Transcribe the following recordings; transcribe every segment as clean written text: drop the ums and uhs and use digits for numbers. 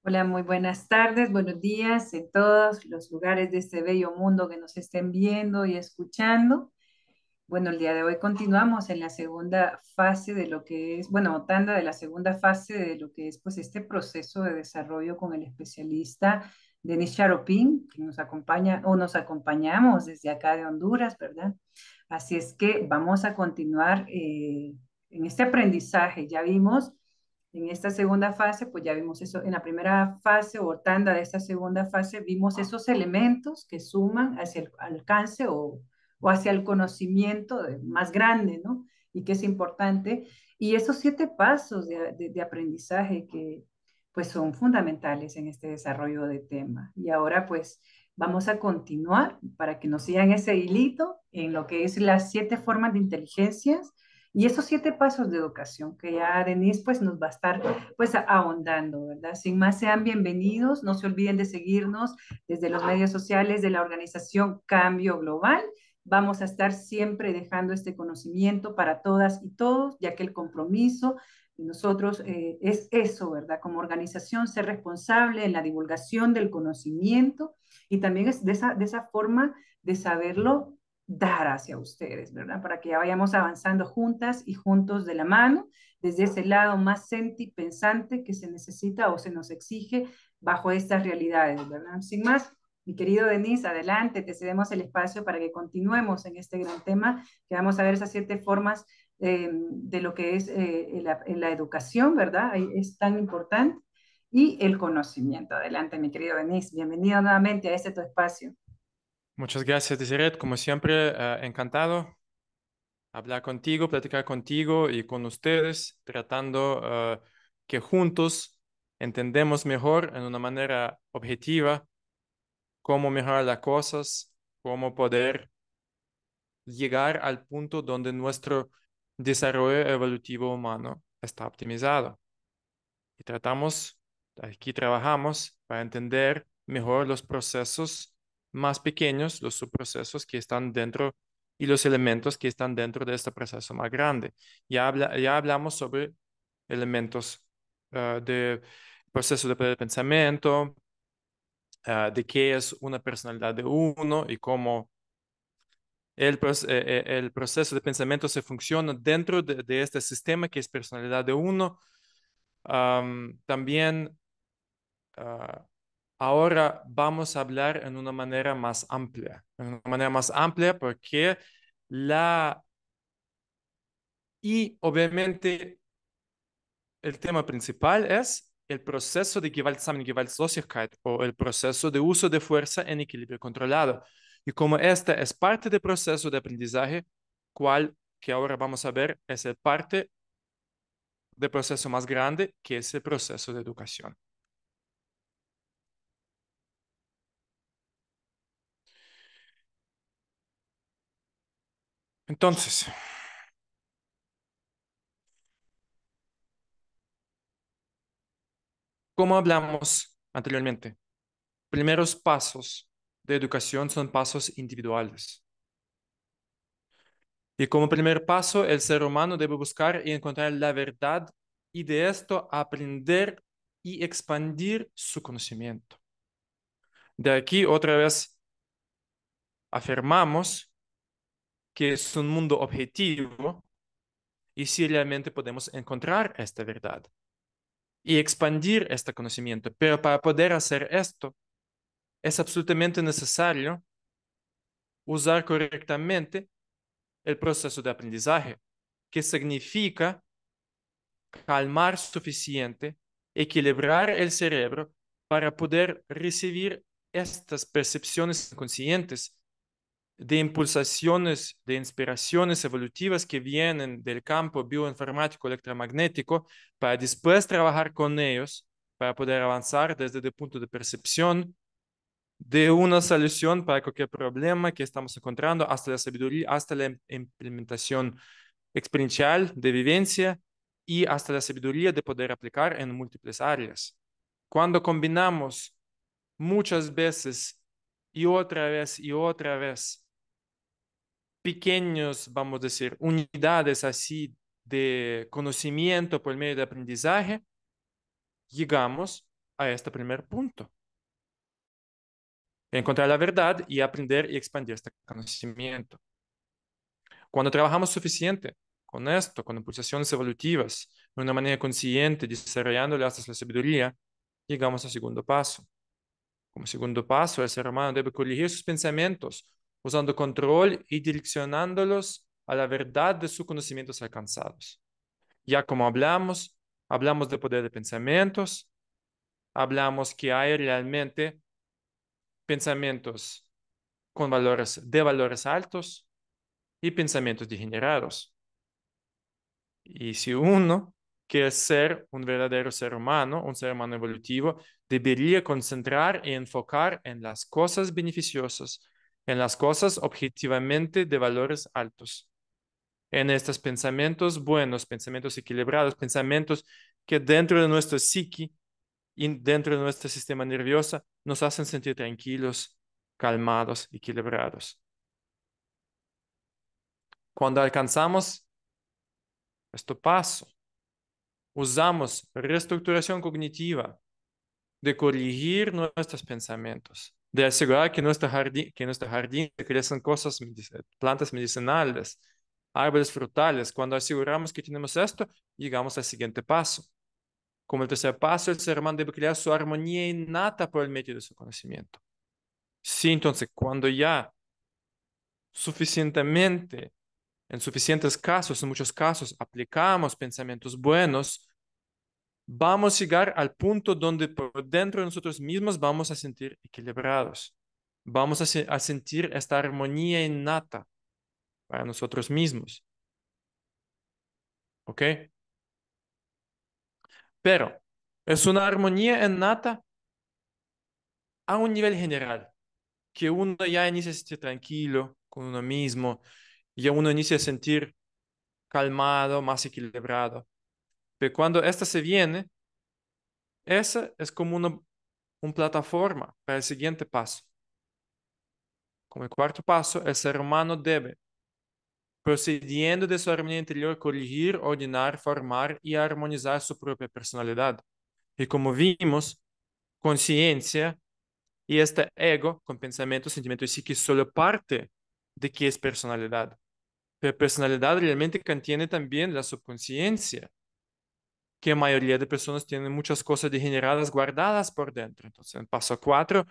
Hola, muy buenas tardes, buenos días en todos los lugares de este bello mundo que nos estén viendo y escuchando. Bueno, el día de hoy continuamos en la segunda fase de lo que es, bueno, tanda de la segunda fase de lo que es pues este proceso de desarrollo con el especialista Denis Charopin, que nos acompaña o nos acompañamos desde acá de Honduras, ¿verdad? Así es que vamos a continuar en este aprendizaje. Ya vimos en esta segunda fase, pues ya vimos eso, en la primera fase o tanda de esta segunda fase, vimos esos elementos que suman hacia el alcance o hacia el conocimiento más grande, ¿no? Y que es importante. Y esos 7 pasos de aprendizaje que pues son fundamentales en este desarrollo de tema. Y ahora pues vamos a continuar para que nos sigan ese hilito en lo que es las 7 formas de inteligencias y esos 7 pasos de educación que ya Denise pues nos va a estar pues ahondando, ¿verdad? Sin más, sean bienvenidos. No se olviden de seguirnos desde los medios sociales de la organización Cambio Global. Vamos a estar siempre dejando este conocimiento para todas y todos, ya que el compromiso de nosotros es eso, ¿verdad? Como organización, ser responsable en la divulgación del conocimiento y también es de esa forma de saberlo dar hacia ustedes, ¿verdad? Para que ya vayamos avanzando juntas y juntos de la mano, desde ese lado más pensante que se necesita o se nos exige bajo estas realidades, ¿verdad? Sin más, mi querido Denis, adelante, te cedemos el espacio para que continuemos en este gran tema, que vamos a ver esas 7 formas de lo que es la educación, ¿verdad? Es tan importante. Y el conocimiento. Adelante, mi querido Denis. Bienvenido nuevamente a este tu espacio. Muchas gracias, Deseret. Como siempre, encantado hablar contigo, platicar contigo y con ustedes, tratando que juntos entendemos mejor en una manera objetiva cómo mejorar las cosas, cómo poder llegar al punto donde nuestro desarrollo evolutivo humano está optimizado. Y aquí trabajamos para entender mejor los procesos más pequeños, los subprocesos que están dentro y los elementos que están dentro de este proceso más grande. Ya hablamos sobre elementos de proceso de pensamiento, de qué es una personalidad de uno y cómo el proceso de pensamiento se funciona dentro de este sistema que es personalidad de uno. También ahora vamos a hablar en una manera más amplia, porque la y obviamente el tema principal es el proceso de Gewaltsammelgewaltlosigkeit o el proceso de uso de fuerza en equilibrio controlado. Y como este es parte del proceso de aprendizaje, cual que ahora vamos a ver es el parte del proceso más grande, que es el proceso de educación. Entonces, como hablamos anteriormente, primeros pasos de educación son pasos individuales. Y como primer paso, el ser humano debe buscar y encontrar la verdad y de esto aprender y expandir su conocimiento. De aquí otra vez afirmamos que es un mundo objetivo y si realmente podemos encontrar esta verdad y expandir este conocimiento. Pero para poder hacer esto, es absolutamente necesario usar correctamente el proceso de aprendizaje, que significa calmar suficiente, equilibrar el cerebro para poder recibir estas percepciones inconscientes de impulsaciones, de inspiraciones evolutivas que vienen del campo bioinformático electromagnético para después trabajar con ellos para poder avanzar desde el punto de percepción de una solución para cualquier problema que estamos encontrando hasta la sabiduría, hasta la implementación experiencial de vivencia y hasta la sabiduría de poder aplicar en múltiples áreas. Cuando combinamos muchas veces y otra vez pequeños, vamos a decir, unidades así de conocimiento por medio de aprendizaje, llegamos a este primer punto. Encontrar la verdad y aprender y expandir este conocimiento. Cuando trabajamos suficiente con esto, con impulsaciones evolutivas, de una manera consciente, desarrollando hasta la sabiduría, llegamos al segundo paso. Como segundo paso, el ser humano debe corregir sus pensamientos, usando control y direccionándolos a la verdad de sus conocimientos alcanzados. Ya como hablamos de poder de pensamientos, hablamos que hay realmente pensamientos con valores altos y pensamientos degenerados. Y si uno quiere ser un verdadero ser humano, un ser humano evolutivo, debería concentrar y enfocar en las cosas beneficiosas, en las cosas objetivamente de valores altos, en estos pensamientos buenos, pensamientos equilibrados, pensamientos que dentro de nuestro psique y dentro de nuestro sistema nervioso nos hacen sentir tranquilos, calmados, equilibrados. Cuando alcanzamos este paso, usamos reestructuración cognitiva de corregir nuestros pensamientos, de asegurar que en nuestro jardín crecen plantas medicinales, árboles frutales. Cuando aseguramos que tenemos esto, llegamos al siguiente paso. Como el tercer paso, el ser humano debe crear su armonía innata por el medio de su conocimiento. Sí, entonces, cuando ya suficientemente, en suficientes casos, en muchos casos, aplicamos pensamientos buenos, vamos a llegar al punto donde por dentro de nosotros mismos vamos a sentir equilibrados. Vamos a sentir esta armonía innata para nosotros mismos. ¿Ok? Pero es una armonía innata a un nivel general, que uno ya inicia a sentir tranquilo con uno mismo, ya uno inicia a sentir calmado, más equilibrado. Pero cuando esta se viene, esa es como una plataforma para el siguiente paso. Como el cuarto paso, el ser humano debe, procediendo de su armonía interior, corregir, ordenar, formar y armonizar su propia personalidad. Y como vimos, conciencia y este ego con pensamiento, sentimiento y psique solo parte de qué es personalidad. Pero personalidad realmente contiene también la subconsciencia, que la mayoría de personas tienen muchas cosas degeneradas guardadas por dentro. Entonces, en paso 4,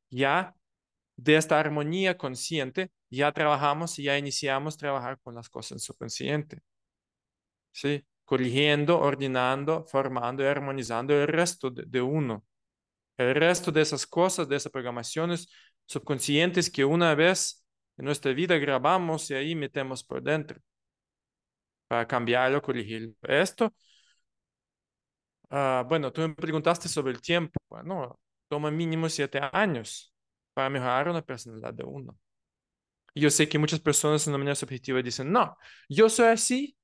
ya de esta armonía consciente, ya trabajamos y ya iniciamos a trabajar con las cosas subconscientes, ¿sí? Corrigiendo, ordenando, formando y armonizando el resto de uno. El resto de esas cosas, de esas programaciones subconscientes que una vez en nuestra vida grabamos y ahí metemos por dentro para cambiarlo, corregirlo. Esto, bueno, tú me preguntaste sobre el tiempo. Bueno, toma mínimo 7 años para mejorar una personalidad de uno. Y yo sé que muchas personas en una manera subjetiva dicen, no, yo soy así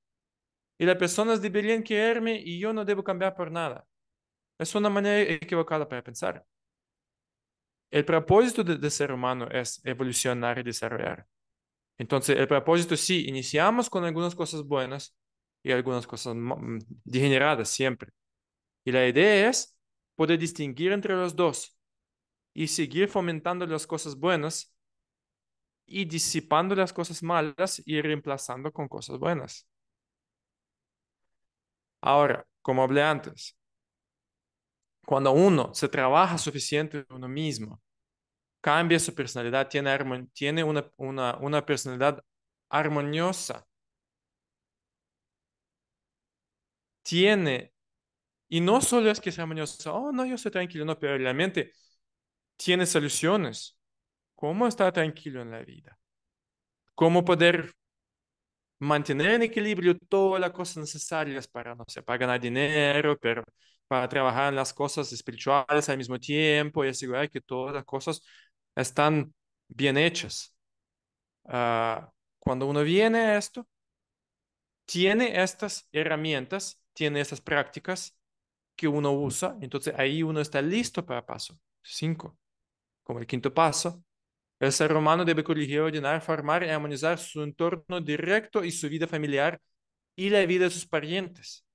y las personas deberían quererme y yo no debo cambiar por nada. Es una manera equivocada para pensar. El propósito de ser humano es evolucionar y desarrollar. Entonces, el propósito sí, iniciamos con algunas cosas buenas y algunas cosas degeneradas siempre. Y la idea es poder distinguir entre los dos y seguir fomentando las cosas buenas y disipando las cosas malas y reemplazando con cosas buenas. Ahora, como hablé antes, cuando uno se trabaja suficiente en uno mismo, cambia su personalidad, tiene una personalidad armoniosa, tiene, y no solo es que es armoniosa, oh, no, yo soy tranquilo, no, pero realmente tiene soluciones. ¿Cómo estar tranquilo en la vida? ¿Cómo poder mantener en equilibrio todas las cosas necesarias para, no sé, para ganar dinero, pero para trabajar en las cosas espirituales al mismo tiempo y asegurar que todas las cosas están bien hechas? Cuando uno viene a esto, tiene estas herramientas, tiene estas prácticas que uno usa, entonces ahí uno está listo para paso 5. Como el quinto paso, el ser humano debe corregir, ordenar, formar y armonizar su entorno directo y su vida familiar y la vida de sus parientes.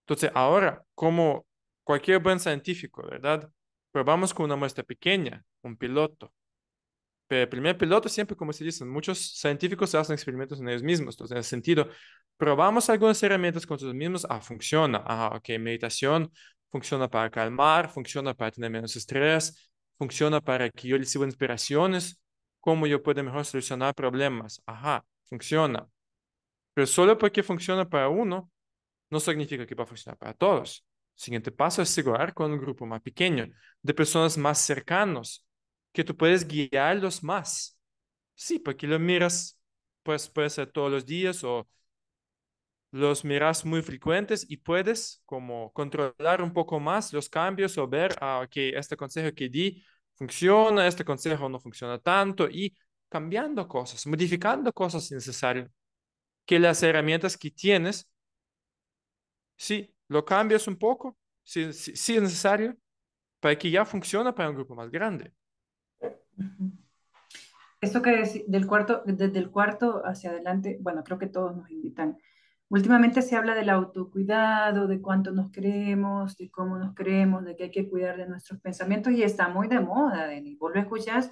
Entonces, ahora, cualquier buen científico, ¿verdad? Probamos con una muestra pequeña, un piloto. Pero el primer piloto siempre, como se dice, muchos científicos hacen experimentos en ellos mismos. Entonces, en ese sentido, probamos algunas herramientas con nosotros mismos. Ah, funciona. Ah, ok, meditación funciona para calmar, funciona para tener menos estrés, funciona para que yo reciba inspiraciones, cómo yo puedo mejor solucionar problemas. Ajá, funciona. Pero solo porque funciona para uno, no significa que va a funcionar para todos. Siguiente paso es asegurar con un grupo más pequeño, de personas más cercanos, que tú puedes guiarlos más. Sí, porque lo miras, pues puede ser todos los días o los miras muy frecuentes y puedes como controlar un poco más los cambios o ver, ah, ok, este consejo que di funciona, este consejo no funciona tanto y cambiando cosas, modificando cosas si necesario, que las herramientas que tienes, sí, lo cambias un poco, si es necesario, para que ya funcione para un grupo más grande. Ujú. Esto que del cuarto, desde el cuarto hacia adelante, bueno, creo que todos nos invitan. Últimamente se habla del autocuidado, de cuánto nos queremos, de cómo nos queremos, de que hay que cuidar de nuestros pensamientos y está muy de moda, Denis. Vos lo escuchás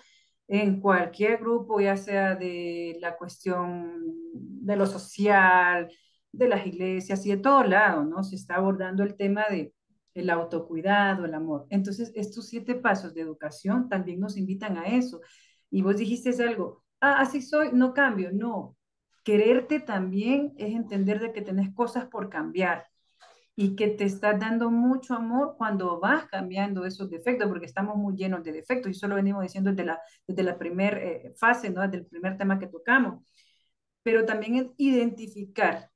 en cualquier grupo, ya sea de la cuestión de lo social, de las iglesias y de todo lado, ¿no? Se está abordando el tema de el autocuidado, el amor. Entonces, estos 7 pasos de educación también nos invitan a eso y vos dijiste algo, ah, así soy, no cambio, no. Quererte también es entender de que tenés cosas por cambiar y que te estás dando mucho amor cuando vas cambiando esos defectos, porque estamos muy llenos de defectos y eso lo venimos diciendo desde la primera fase, ¿no? Desde el primer tema que tocamos. Pero también es identificar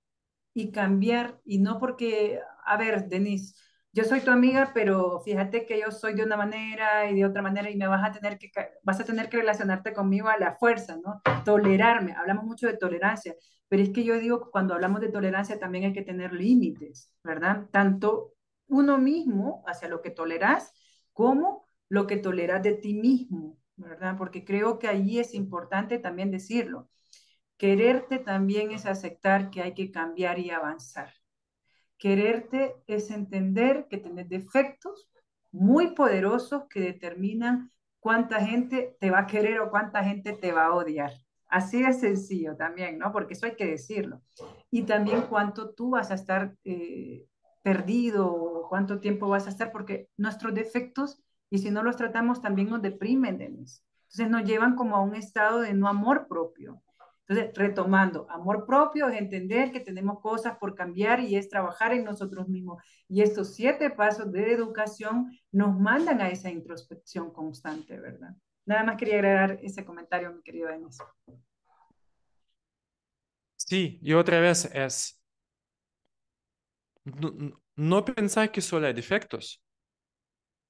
y cambiar, y no porque, a ver, Denise, yo soy tu amiga, pero fíjate que yo soy de una manera y de otra manera y me vas a tener que relacionarte conmigo a la fuerza, ¿no? Tolerarme, hablamos mucho de tolerancia, pero es que yo digo que cuando hablamos de tolerancia también hay que tener límites, ¿verdad? Tanto uno mismo hacia lo que toleras como lo que toleras de ti mismo, ¿verdad? Porque creo que allí es importante también decirlo. Quererte también es aceptar que hay que cambiar y avanzar. Quererte es entender que tenés defectos muy poderosos que determinan cuánta gente te va a querer o cuánta gente te va a odiar. Así de sencillo también, ¿no? Porque eso hay que decirlo. Y también cuánto tú vas a estar perdido o cuánto tiempo vas a estar, porque nuestros defectos, y si no los tratamos, también nos deprimen, Denise. Entonces nos llevan como a un estado de no amor propio. Entonces, retomando, amor propio es entender que tenemos cosas por cambiar y es trabajar en nosotros mismos. Y estos 7 pasos de educación nos mandan a esa introspección constante, ¿verdad? Nada más quería agregar ese comentario, mi querido Denis. Sí, y otra vez es no pensar que solo hay defectos.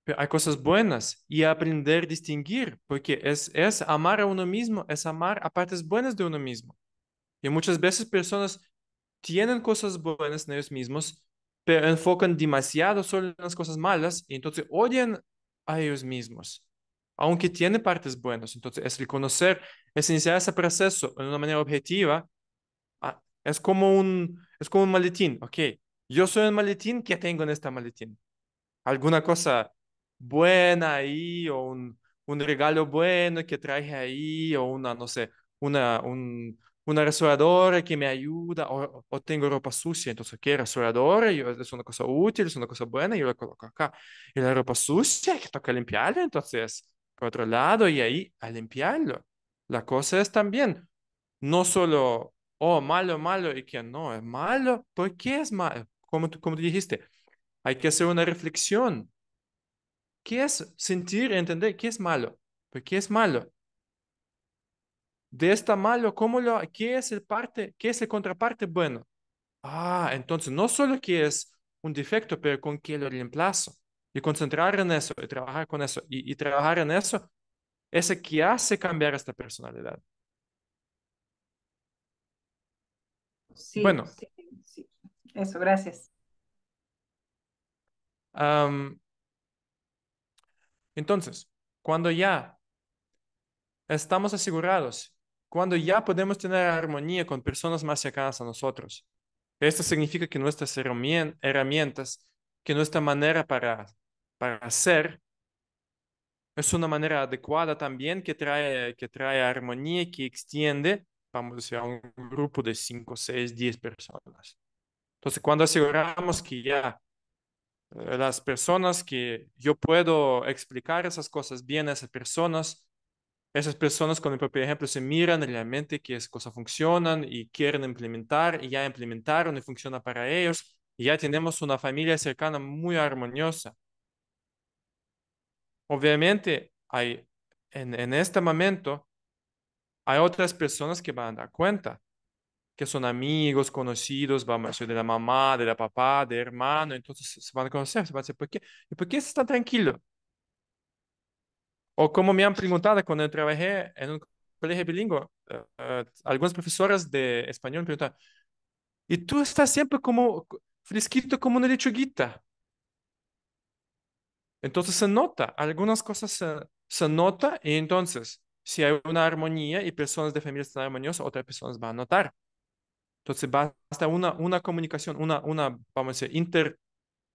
Pero hay cosas buenas y aprender a distinguir, porque es amar a uno mismo, es amar a partes buenas de uno mismo. Y muchas veces personas tienen cosas buenas en ellos mismos, pero enfocan demasiado solo en las cosas malas y entonces odian a ellos mismos, aunque tienen partes buenas. Entonces es reconocer, es iniciar ese proceso de una manera objetiva. Es como un maletín, ok. Yo soy un maletín, ¿qué tengo en este maletín? Alguna cosa buena ahí o un regalo bueno que traje ahí o una, no sé, una rasuradora que me ayuda o tengo ropa sucia, entonces, ¿qué? Rasuradora es una cosa útil, es una cosa buena, yo la coloco acá. Y la ropa sucia, que toca limpiarla, entonces, por otro lado, y ahí a limpiarlo. La cosa es también, no solo, oh, malo, malo, y que no es malo, ¿por qué es malo? Como tú dijiste, hay que hacer una reflexión. ¿Qué es sentir, entender qué es malo? ¿Por qué es malo? De esta malo, qué es qué es el contraparte bueno? Ah, entonces no solo que es un defecto, pero con qué lo reemplazo. Y concentrar en eso, y trabajar con eso, y trabajar en eso, es el que hace cambiar esta personalidad. Sí, Bueno, sí, sí. Eso, gracias. am, entonces, cuando ya estamos asegurados, cuando ya podemos tener armonía con personas más cercanas a nosotros, esto significa que nuestras herramientas que nuestra manera para ser es una manera adecuada también que trae armonía y que extiende, vamos a decir, a un grupo de 5, 6, 10 personas. Entonces, cuando aseguramos que ya las personas que yo puedo explicar esas cosas bien a esas personas con mi propio ejemplo se miran realmente que esas cosas funcionan y quieren implementar y ya implementaron y funciona para ellos y ya tenemos una familia cercana muy armoniosa. Obviamente, en este momento hay otras personas que van a dar cuenta, que son amigos, conocidos, vamos a decir, de la mamá, de la papá, de hermano, entonces se van a conocer, se van a decir, ¿por qué? ¿Y por qué estás tan tranquilo? O como me han preguntado cuando yo trabajé en un colegio bilingüe, algunas profesoras de español me preguntan, ¿y tú estás siempre como fresquito como una lechuguita? Entonces se nota, algunas cosas se nota y entonces si hay una armonía y personas de familias están armoniosas, otras personas van a notar. Entonces basta una comunicación, vamos a decir,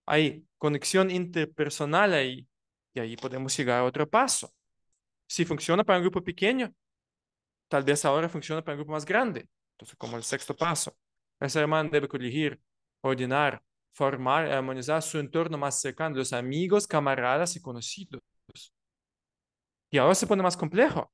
hay conexión interpersonal ahí y ahí podemos llegar a otro paso. Si funciona para un grupo pequeño, tal vez ahora funciona para un grupo más grande. Entonces, como el sexto paso, el ser humano debe corregir, ordenar, formar y armonizar su entorno más cercano, los amigos, camaradas y conocidos. Y ahora se pone más complejo.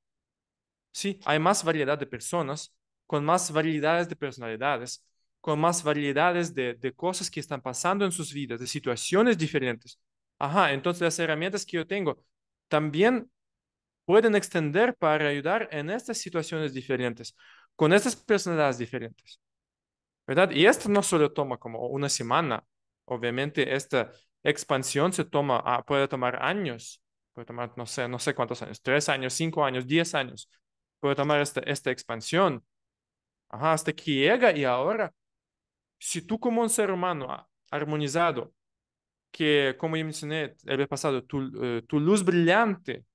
Sí, hay más variedad de personas, con más variedades de personalidades, con más variedades de cosas que están pasando en sus vidas, de situaciones diferentes. Ajá, entonces las herramientas que yo tengo también pueden extender para ayudar en estas situaciones diferentes, con estas personalidades diferentes, ¿verdad? Y esto no solo toma como una semana. Obviamente esta expansión puede tomar años, puede tomar, no sé cuántos años, 3 años, 5 años, 10 años, puede tomar esta expansión, ajá, hasta que llega y ahora, si tú como un ser humano armonizado, que como yo mencioné el vez pasado, tu luz brillante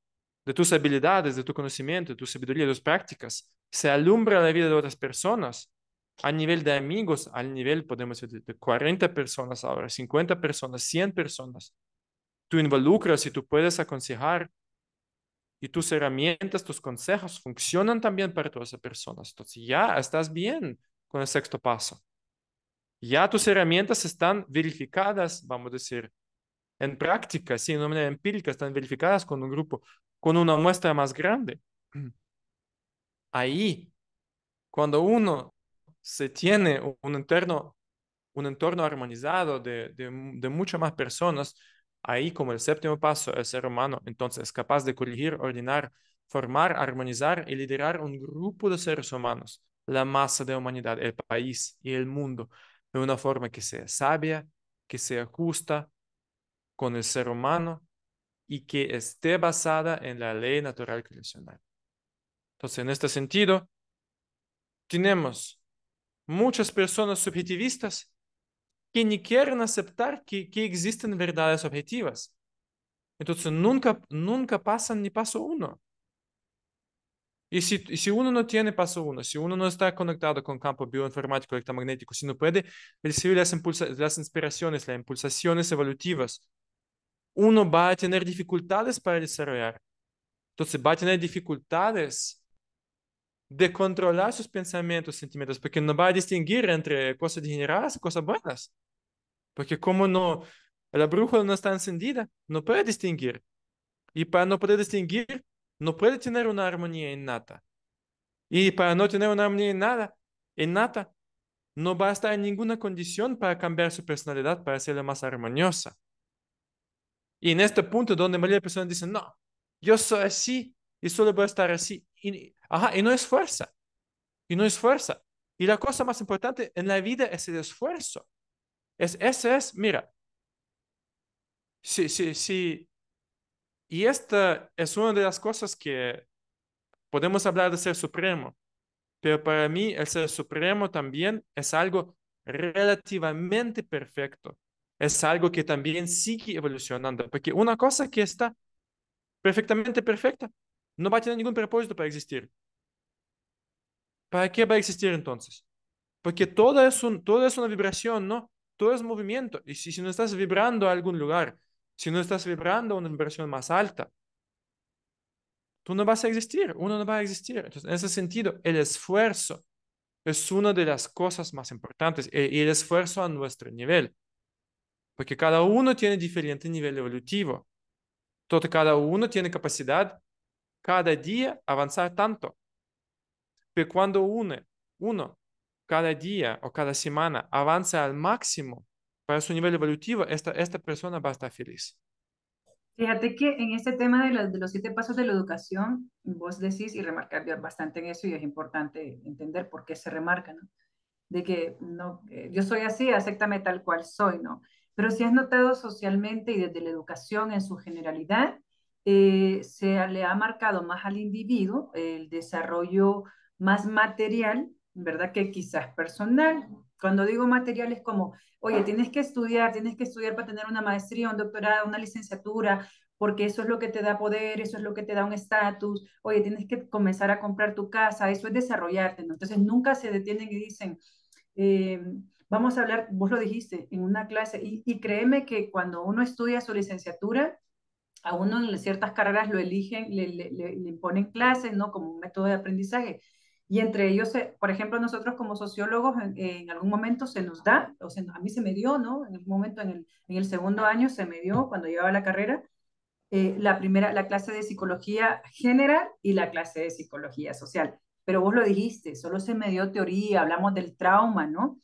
de tus habilidades, de tu conocimiento, de tu sabiduría, de tus prácticas, se alumbra la vida de otras personas, a nivel de amigos, al nivel, podemos decir, de 40 personas ahora, 50 personas, 100 personas. Tú involucras y tú puedes aconsejar y tus herramientas, tus consejos funcionan también para todas esas personas. Entonces ya estás bien con el sexto paso. Ya tus herramientas están verificadas, vamos a decir, en práctica, sí, de una manera empírica, están verificadas con un grupo, con una muestra más grande. Ahí, cuando uno se tiene un entorno armonizado de muchas más personas, ahí como el séptimo paso, el ser humano entonces es capaz de corregir, ordenar, formar, armonizar y liderar un grupo de seres humanos, la masa de humanidad, el país y el mundo, de una forma que sea sabia, que sea justa con el ser humano y que esté basada en la ley natural creacional. Entonces, en este sentido, tenemos muchas personas subjetivistas que ni quieren aceptar que existen verdades objetivas. Entonces, nunca pasan ni paso uno. Y si uno no tiene paso uno, si uno no está conectado con campo bioinformático electromagnético, si no puede recibir las inspiraciones, las impulsaciones evolutivas, uno va a tener dificultades para desarrollar. Entonces, va a tener dificultades de controlar sus pensamientos, sentimientos, porque no va a distinguir entre cosas degeneradas y cosas buenas. Porque como no, la brújula no está encendida, no puede distinguir. Y para no poder distinguir, no puede tener una armonía innata. Y para no tener una armonía innata, no va a estar en ninguna condición para cambiar su personalidad, para hacerla más armoniosa. Y en este punto donde mayoría de personas dicen, no, yo soy así y solo voy a estar así. Y no es fuerza. Y no es fuerza. Y la cosa más importante en la vida es el esfuerzo. Mira, sí, sí, sí. Y esta es una de las cosas que podemos hablar de ser supremo, pero para mí el ser supremo también es algo relativamente perfecto. Es algo que también sigue evolucionando, porque una cosa que está perfectamente perfecta no va a tener ningún propósito para existir. ¿Para qué va a existir entonces? Porque todo es una vibración, ¿no? todo es movimiento. Y si no estás vibrando a algún lugar, si no estás vibrando a una vibración más alta, tú no vas a existir, uno no va a existir. Entonces, en ese sentido, el esfuerzo es una de las cosas más importantes y el esfuerzo a nuestro nivel, porque cada uno tiene diferente nivel evolutivo. Todo, cada uno tiene capacidad cada día avanzar tanto. Pero cuando uno cada día o cada semana avanza al máximo para su nivel evolutivo, esta persona va a estar feliz. Fíjate que en este tema de los 7 pasos de la educación, vos decís y remarcar bastante en eso y es importante entender por qué se remarca, ¿no? De que no, yo soy así, acéptame tal cual soy, ¿no? Pero si has notado socialmente y desde la educación en su generalidad, se le ha marcado más al individuo el desarrollo más material, ¿verdad? Que quizás personal. Cuando digo material es como, oye, tienes que estudiar para tener una maestría, un doctorado, una licenciatura, porque eso es lo que te da poder, eso es lo que te da un estatus, oye, tienes que comenzar a comprar tu casa, eso es desarrollarte, ¿no? Entonces nunca se detienen y dicen, eh, vamos a hablar, vos lo dijiste, en una clase, y créeme que cuando uno estudia su licenciatura, a uno en ciertas carreras lo eligen, le imponen clases, ¿no? Como un método de aprendizaje. Y entre ellos, por ejemplo, nosotros como sociólogos en algún momento se nos da, o sea, a mí se me dio, ¿no? En algún momento en el segundo año se me dio, cuando llevaba la carrera, la clase de psicología general y la clase de psicología social. Pero vos lo dijiste, solo se me dio teoría, hablamos del trauma, ¿no?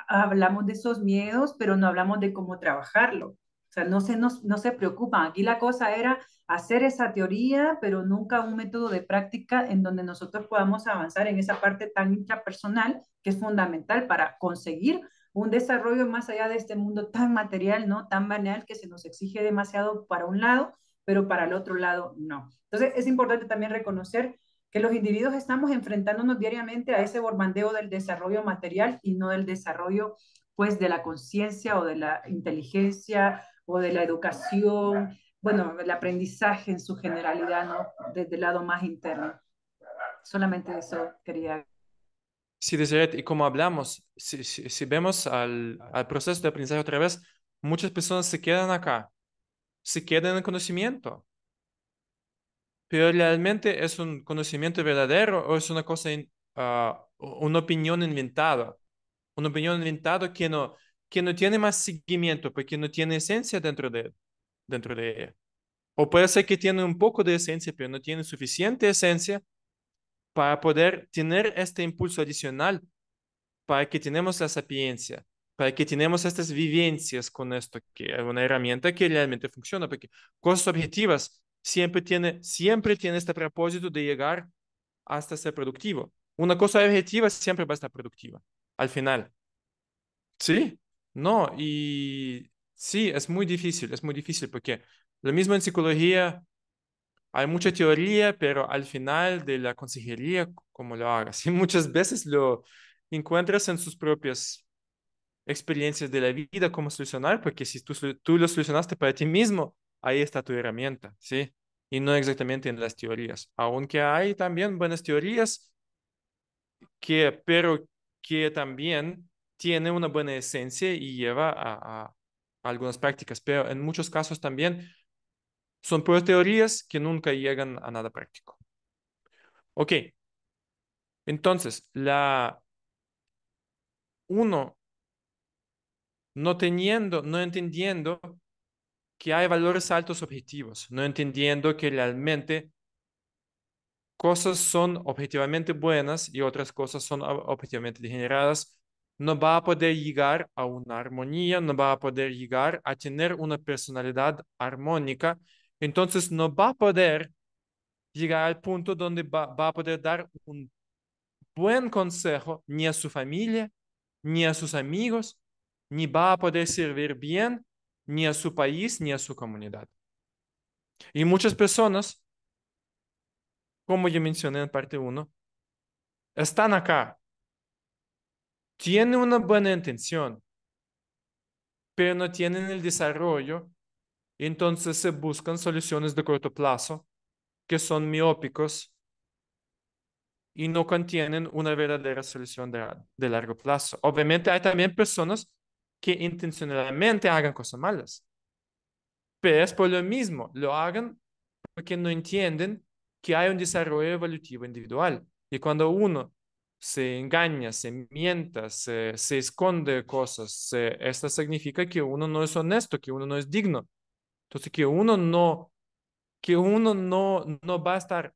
Hablamos de esos miedos, pero no hablamos de cómo trabajarlo. O sea, no se preocupan. Aquí la cosa era hacer esa teoría, pero nunca un método de práctica en donde nosotros podamos avanzar en esa parte tan intrapersonal que es fundamental para conseguir un desarrollo más allá de este mundo tan material, ¿no? Tan banal que se nos exige demasiado para un lado, pero para el otro lado no. Entonces es importante también reconocer que los individuos estamos enfrentándonos diariamente a ese bombardeo del desarrollo material y no del desarrollo pues de la conciencia o de la inteligencia o de la educación, bueno, el aprendizaje en su generalidad, ¿no? Desde el lado más interno. Solamente eso quería. Sí, Deseret, y como hablamos, si vemos al proceso de aprendizaje otra vez, muchas personas se quedan acá, se quedan en el conocimiento, pero realmente es un conocimiento verdadero o es una cosa, una opinión inventada, una opinión inventada que no tiene más seguimiento, porque no tiene esencia dentro de ella. O puede ser que tiene un poco de esencia, pero no tiene suficiente esencia para poder tener este impulso adicional, para que tenemos la sapiencia, para que tenemos estas vivencias con esto, que es una herramienta que realmente funciona, porque cosas objetivas siempre tiene este propósito de llegar hasta ser productivo. Una cosa objetiva siempre va a estar productiva, al final. Sí, no, y sí, es muy difícil, porque lo mismo en psicología, hay mucha teoría, pero al final de la consejería, como lo hagas, y muchas veces lo encuentras en sus propias experiencias de la vida, cómo solucionar, porque si tú lo solucionaste para ti mismo, ahí está tu herramienta, ¿sí? Y no exactamente en las teorías, aunque hay también buenas teorías, pero que también tiene una buena esencia y lleva a algunas prácticas, pero en muchos casos también son puras teorías que nunca llegan a nada práctico. Ok, entonces, uno no entendiendo que hay valores altos objetivos, no entendiendo que realmente cosas son objetivamente buenas y otras cosas son objetivamente degeneradas, no va a poder llegar a una armonía, no va a poder llegar a tener una personalidad armónica, entonces no va a poder llegar al punto donde va a poder dar un buen consejo ni a su familia, ni a sus amigos, ni va a poder servir bien ni a su país, ni a su comunidad. Y muchas personas, como yo mencioné en parte uno, están acá, tienen una buena intención, pero no tienen el desarrollo, entonces se buscan soluciones de corto plazo que son miópicos y no contienen una verdadera solución de largo plazo. Obviamente hay también personas que intencionalmente hagan cosas malas, pero es por lo mismo, lo hagan porque no entienden que hay un desarrollo evolutivo individual. Y cuando uno se engaña, se mienta, se esconde cosas, esto significa que uno no es honesto, que uno no es digno. Entonces, que uno no va a estar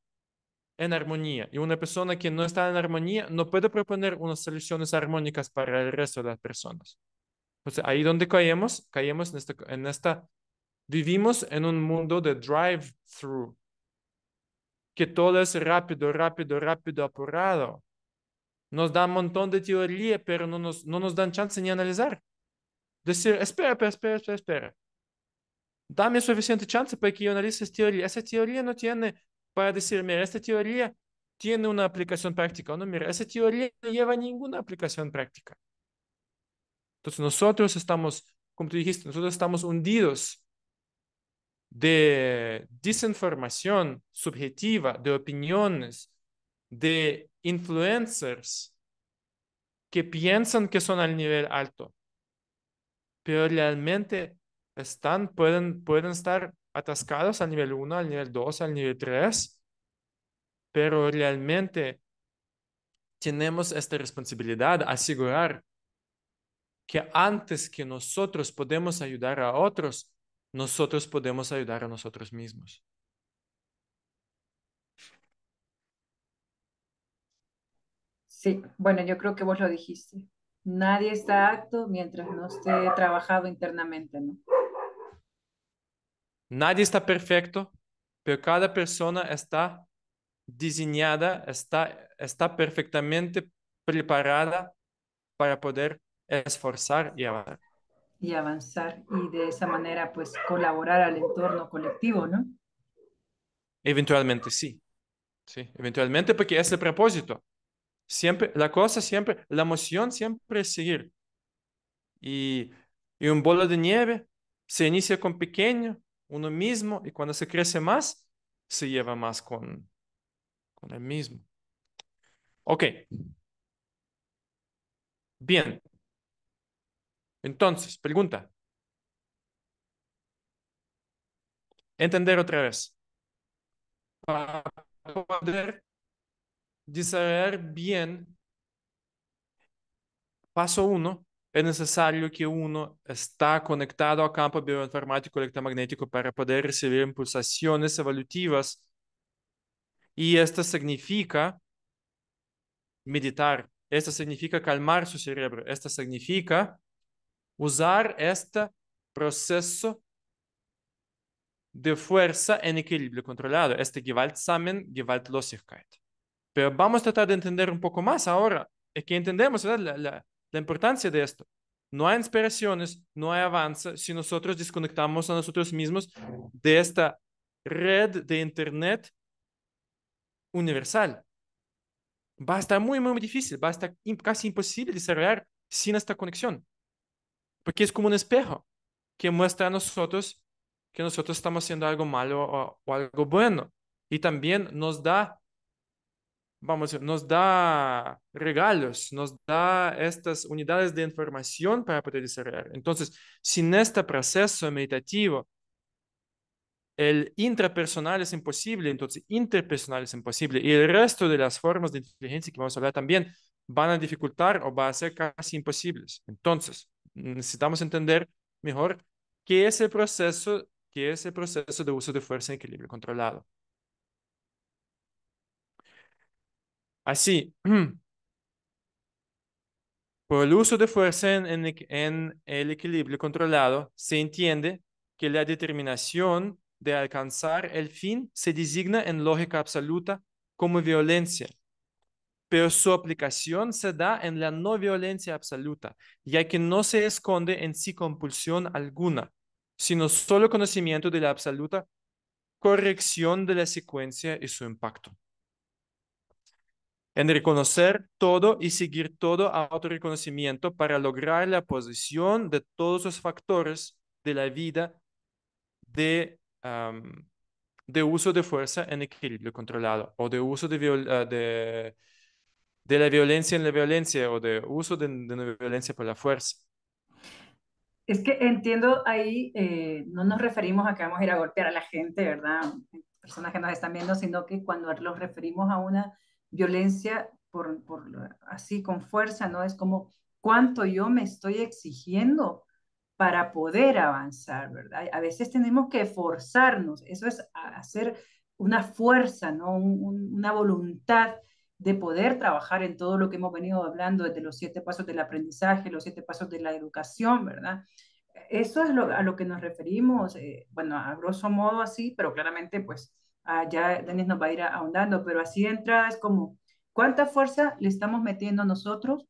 en armonía. Y una persona que no está en armonía no puede proponer unas soluciones armónicas para el resto de las personas. Entonces, ahí donde caemos vivimos en un mundo de drive-through, que todo es rápido, rápido, rápido, apurado. Nos dan un montón de teoría, pero no nos dan chance ni analizar. Decir, espera, espera, espera, espera, espera. Dame suficiente chance para que yo analice esta teoría. Esa teoría no tiene para decir, mira, esta teoría tiene una aplicación práctica. No, mira, esa teoría no lleva ninguna aplicación práctica. Entonces nosotros estamos, como tú dijiste, nosotros estamos hundidos de desinformación subjetiva, de opiniones, de influencers que piensan que son al nivel alto, pero realmente pueden estar atascados al nivel uno, al nivel 2, al nivel 3, pero realmente tenemos esta responsabilidad, asegurar que antes que nosotros podemos ayudar a otros, nosotros podemos ayudar a nosotros mismos. Sí, bueno, yo creo que vos lo dijiste. Nadie está apto mientras no esté trabajado internamente, ¿no? Nadie está perfecto, pero cada persona está diseñada, está perfectamente preparada para poder esforzar y avanzar. Y avanzar y de esa manera pues colaborar al entorno colectivo, ¿no? Eventualmente sí, sí, eventualmente porque es el propósito. Siempre, la cosa siempre, la emoción siempre es seguir. Y, y un bolo de nieve se inicia con pequeño, uno mismo, y cuando se crece más, se lleva más con el mismo. Ok, bien. Entonces, pregunta. Entender otra vez. Para poder desarrollar bien, paso uno, es necesario que uno está conectado a campo bioinformático electromagnético para poder recibir impulsaciones evolutivas. Y esto significa meditar, esto significa calmar su cerebro, esto significa usar este proceso de fuerza en equilibrio controlado, este Gewaltsamen, Gewaltlosigkeit. Pero vamos a tratar de entender un poco más ahora, es que entendemos, ¿verdad? La importancia de esto. No hay inspiraciones, no hay avance si nosotros desconectamos a nosotros mismos de esta red de Internet universal. Va a estar muy, muy difícil, va a estar casi imposible desarrollar sin esta conexión, porque es como un espejo que muestra a nosotros que nosotros estamos haciendo algo malo o algo bueno. Y también nos da regalos, nos da estas unidades de información para poder desarrollar. Entonces, sin este proceso meditativo, el intrapersonal es imposible, entonces interpersonal es imposible. Y el resto de las formas de inteligencia que vamos a hablar también van a dificultar o va a ser casi imposibles. Entonces, necesitamos entender mejor qué es el proceso de uso de fuerza en equilibrio controlado. Así, por el uso de fuerza en el equilibrio controlado, se entiende que la determinación de alcanzar el fin se designa en lógica absoluta como violencia, pero su aplicación se da en la no violencia absoluta, ya que no se esconde en sí compulsión alguna, sino solo conocimiento de la absoluta corrección de la secuencia y su impacto. En reconocer todo y seguir todo a autorreconocimiento para lograr la posición de todos los factores de la vida de uso de fuerza en equilibrio controlado o de uso de la violencia en la violencia o de uso de la violencia por la fuerza. Es que entiendo ahí, no nos referimos a que vamos a ir a golpear a la gente, ¿verdad? Personas que nos están viendo, sino que cuando los referimos a una violencia así con fuerza, ¿no? Es como cuánto yo me estoy exigiendo para poder avanzar, ¿verdad? A veces tenemos que forzarnos, eso es hacer una fuerza, ¿no? Una voluntad de poder trabajar en todo lo que hemos venido hablando desde los 7 pasos del aprendizaje, los 7 pasos de la educación, ¿verdad? Eso es a lo que nos referimos, bueno, a grosso modo así, pero claramente pues ya Denis nos va a ir ahondando, pero así de entrada es como, ¿cuánta fuerza le estamos metiendo nosotros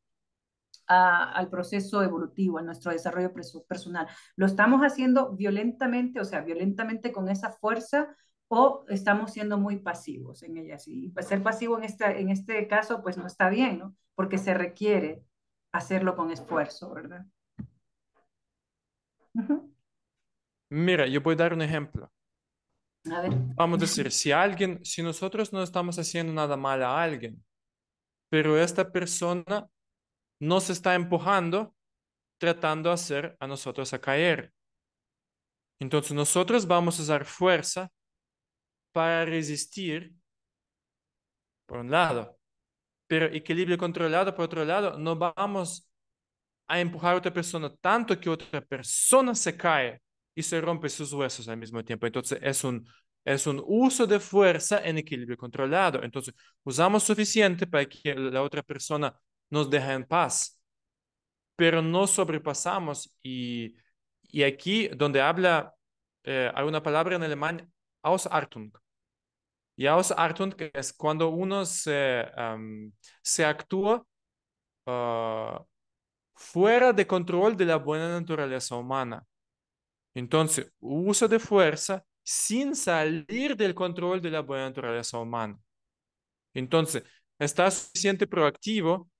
al proceso evolutivo, a nuestro desarrollo personal? ¿Lo estamos haciendo violentamente, o sea, violentamente con esa fuerza, o estamos siendo muy pasivos en ella? Y pues, ser pasivo en este caso, pues no está bien, ¿no? Porque se requiere hacerlo con esfuerzo, ¿verdad? Ujú. Mira, yo voy a dar un ejemplo. A ver. Vamos a decir, si nosotros no estamos haciendo nada mal a alguien, pero esta persona nos está empujando, tratando de hacer a nosotros a caer. Entonces nosotros vamos a usar fuerza para resistir, por un lado, pero equilibrio controlado, por otro lado, no vamos a empujar a otra persona tanto que otra persona se cae y se rompe sus huesos al mismo tiempo. Entonces es un uso de fuerza en equilibrio controlado. Entonces usamos suficiente para que la otra persona nos deje en paz, pero no sobrepasamos. Y aquí donde habla, hay una palabra en alemán, Ausartung. Y Ausartung es cuando uno se actúa ah, fuera de control de la buena naturaleza humana. Entonces, uso de fuerza sin salir del control de la buena naturaleza humana. Entonces, está suficiente proactivo,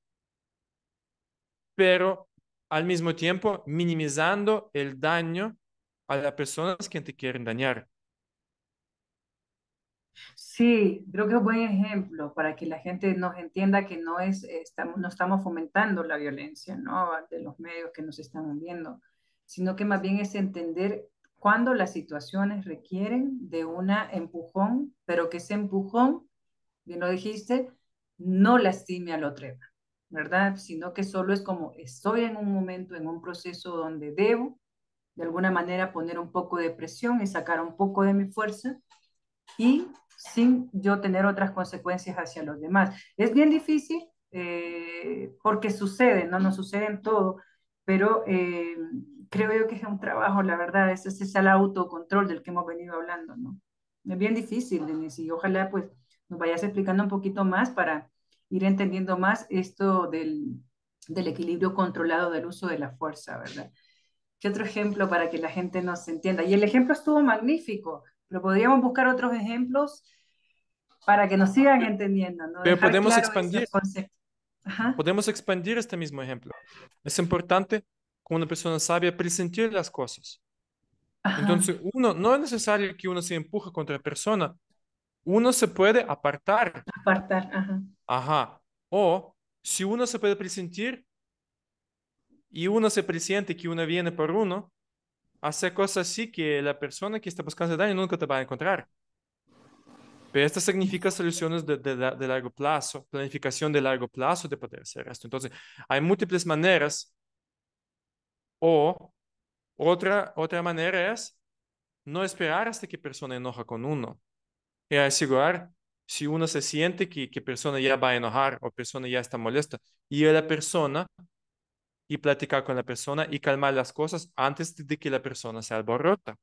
pero al mismo tiempo minimizando el daño a las personas que te quieren dañar. Sí, creo que es un buen ejemplo para que la gente nos entienda que no estamos fomentando la violencia, ¿no? De los medios que nos están viendo, sino que más bien es entender cuándo las situaciones requieren de una empujón, pero que ese empujón, bien lo dijiste, no lastime al otro, ¿verdad? Sino que solo es como estoy en un momento, en un proceso donde debo de alguna manera poner un poco de presión y sacar un poco de mi fuerza y sin yo tener otras consecuencias hacia los demás. Es bien difícil porque sucede, ¿no? Nos sucede en todo, pero creo yo que es un trabajo, la verdad, ese es el autocontrol del que hemos venido hablando, ¿no? Es bien difícil, Denise, y ojalá pues nos vayas explicando un poquito más para ir entendiendo más esto del equilibrio controlado del uso de la fuerza, ¿verdad? ¿Qué otro ejemplo para que la gente nos entienda? Y el ejemplo estuvo magnífico, pero podríamos buscar otros ejemplos para que nos sigan entendiendo, ¿no? Pero Dejar claro esos conceptos. Ajá, podemos expandir este mismo ejemplo. Es importante, como una persona sabia, presentir las cosas. ajá, Entonces, no es necesario que uno se empuje contra la persona, uno se puede apartar. apartar, ajá. Ajá. O si uno se puede presentir y uno se presiente que uno viene por uno, hace cosas así que la persona que está buscando daño nunca te va a encontrar. Pero esto significa soluciones de largo plazo, planificación de largo plazo de poder hacer esto. Entonces, hay múltiples maneras. O otra manera es no esperar hasta que persona enoja con uno. Y asegurar si uno se siente que persona ya va a enojar o persona ya está molesta, y a la persona y platicar con la persona y calmar las cosas antes de que la persona se alborota.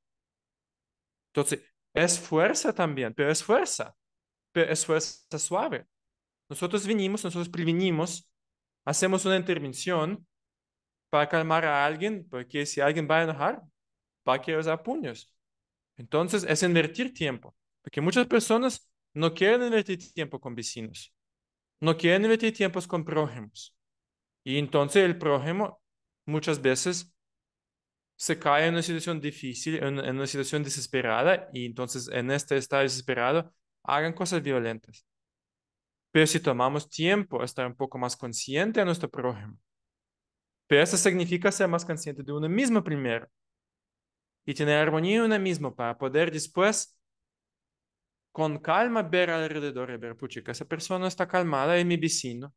Entonces, es fuerza también, pero es fuerza suave. Nosotros prevenimos, hacemos una intervención para calmar a alguien, porque si alguien va a enojar, va a querer usar puños. Entonces, es invertir tiempo, porque muchas personas no quieren invertir tiempo con vecinos, no quieren invertir tiempos con prójimos. Y entonces el prójimo muchas veces se cae en una situación difícil, en una situación desesperada, y entonces en este estado desesperado hagan cosas violentas. Pero si tomamos tiempo, estar un poco más consciente a nuestro prójimo, Pero eso significa ser más consciente de uno mismo primero y tener armonía en uno mismo para poder después con calma ver alrededor y ver, pucha, que esa persona está calmada, es mi vecino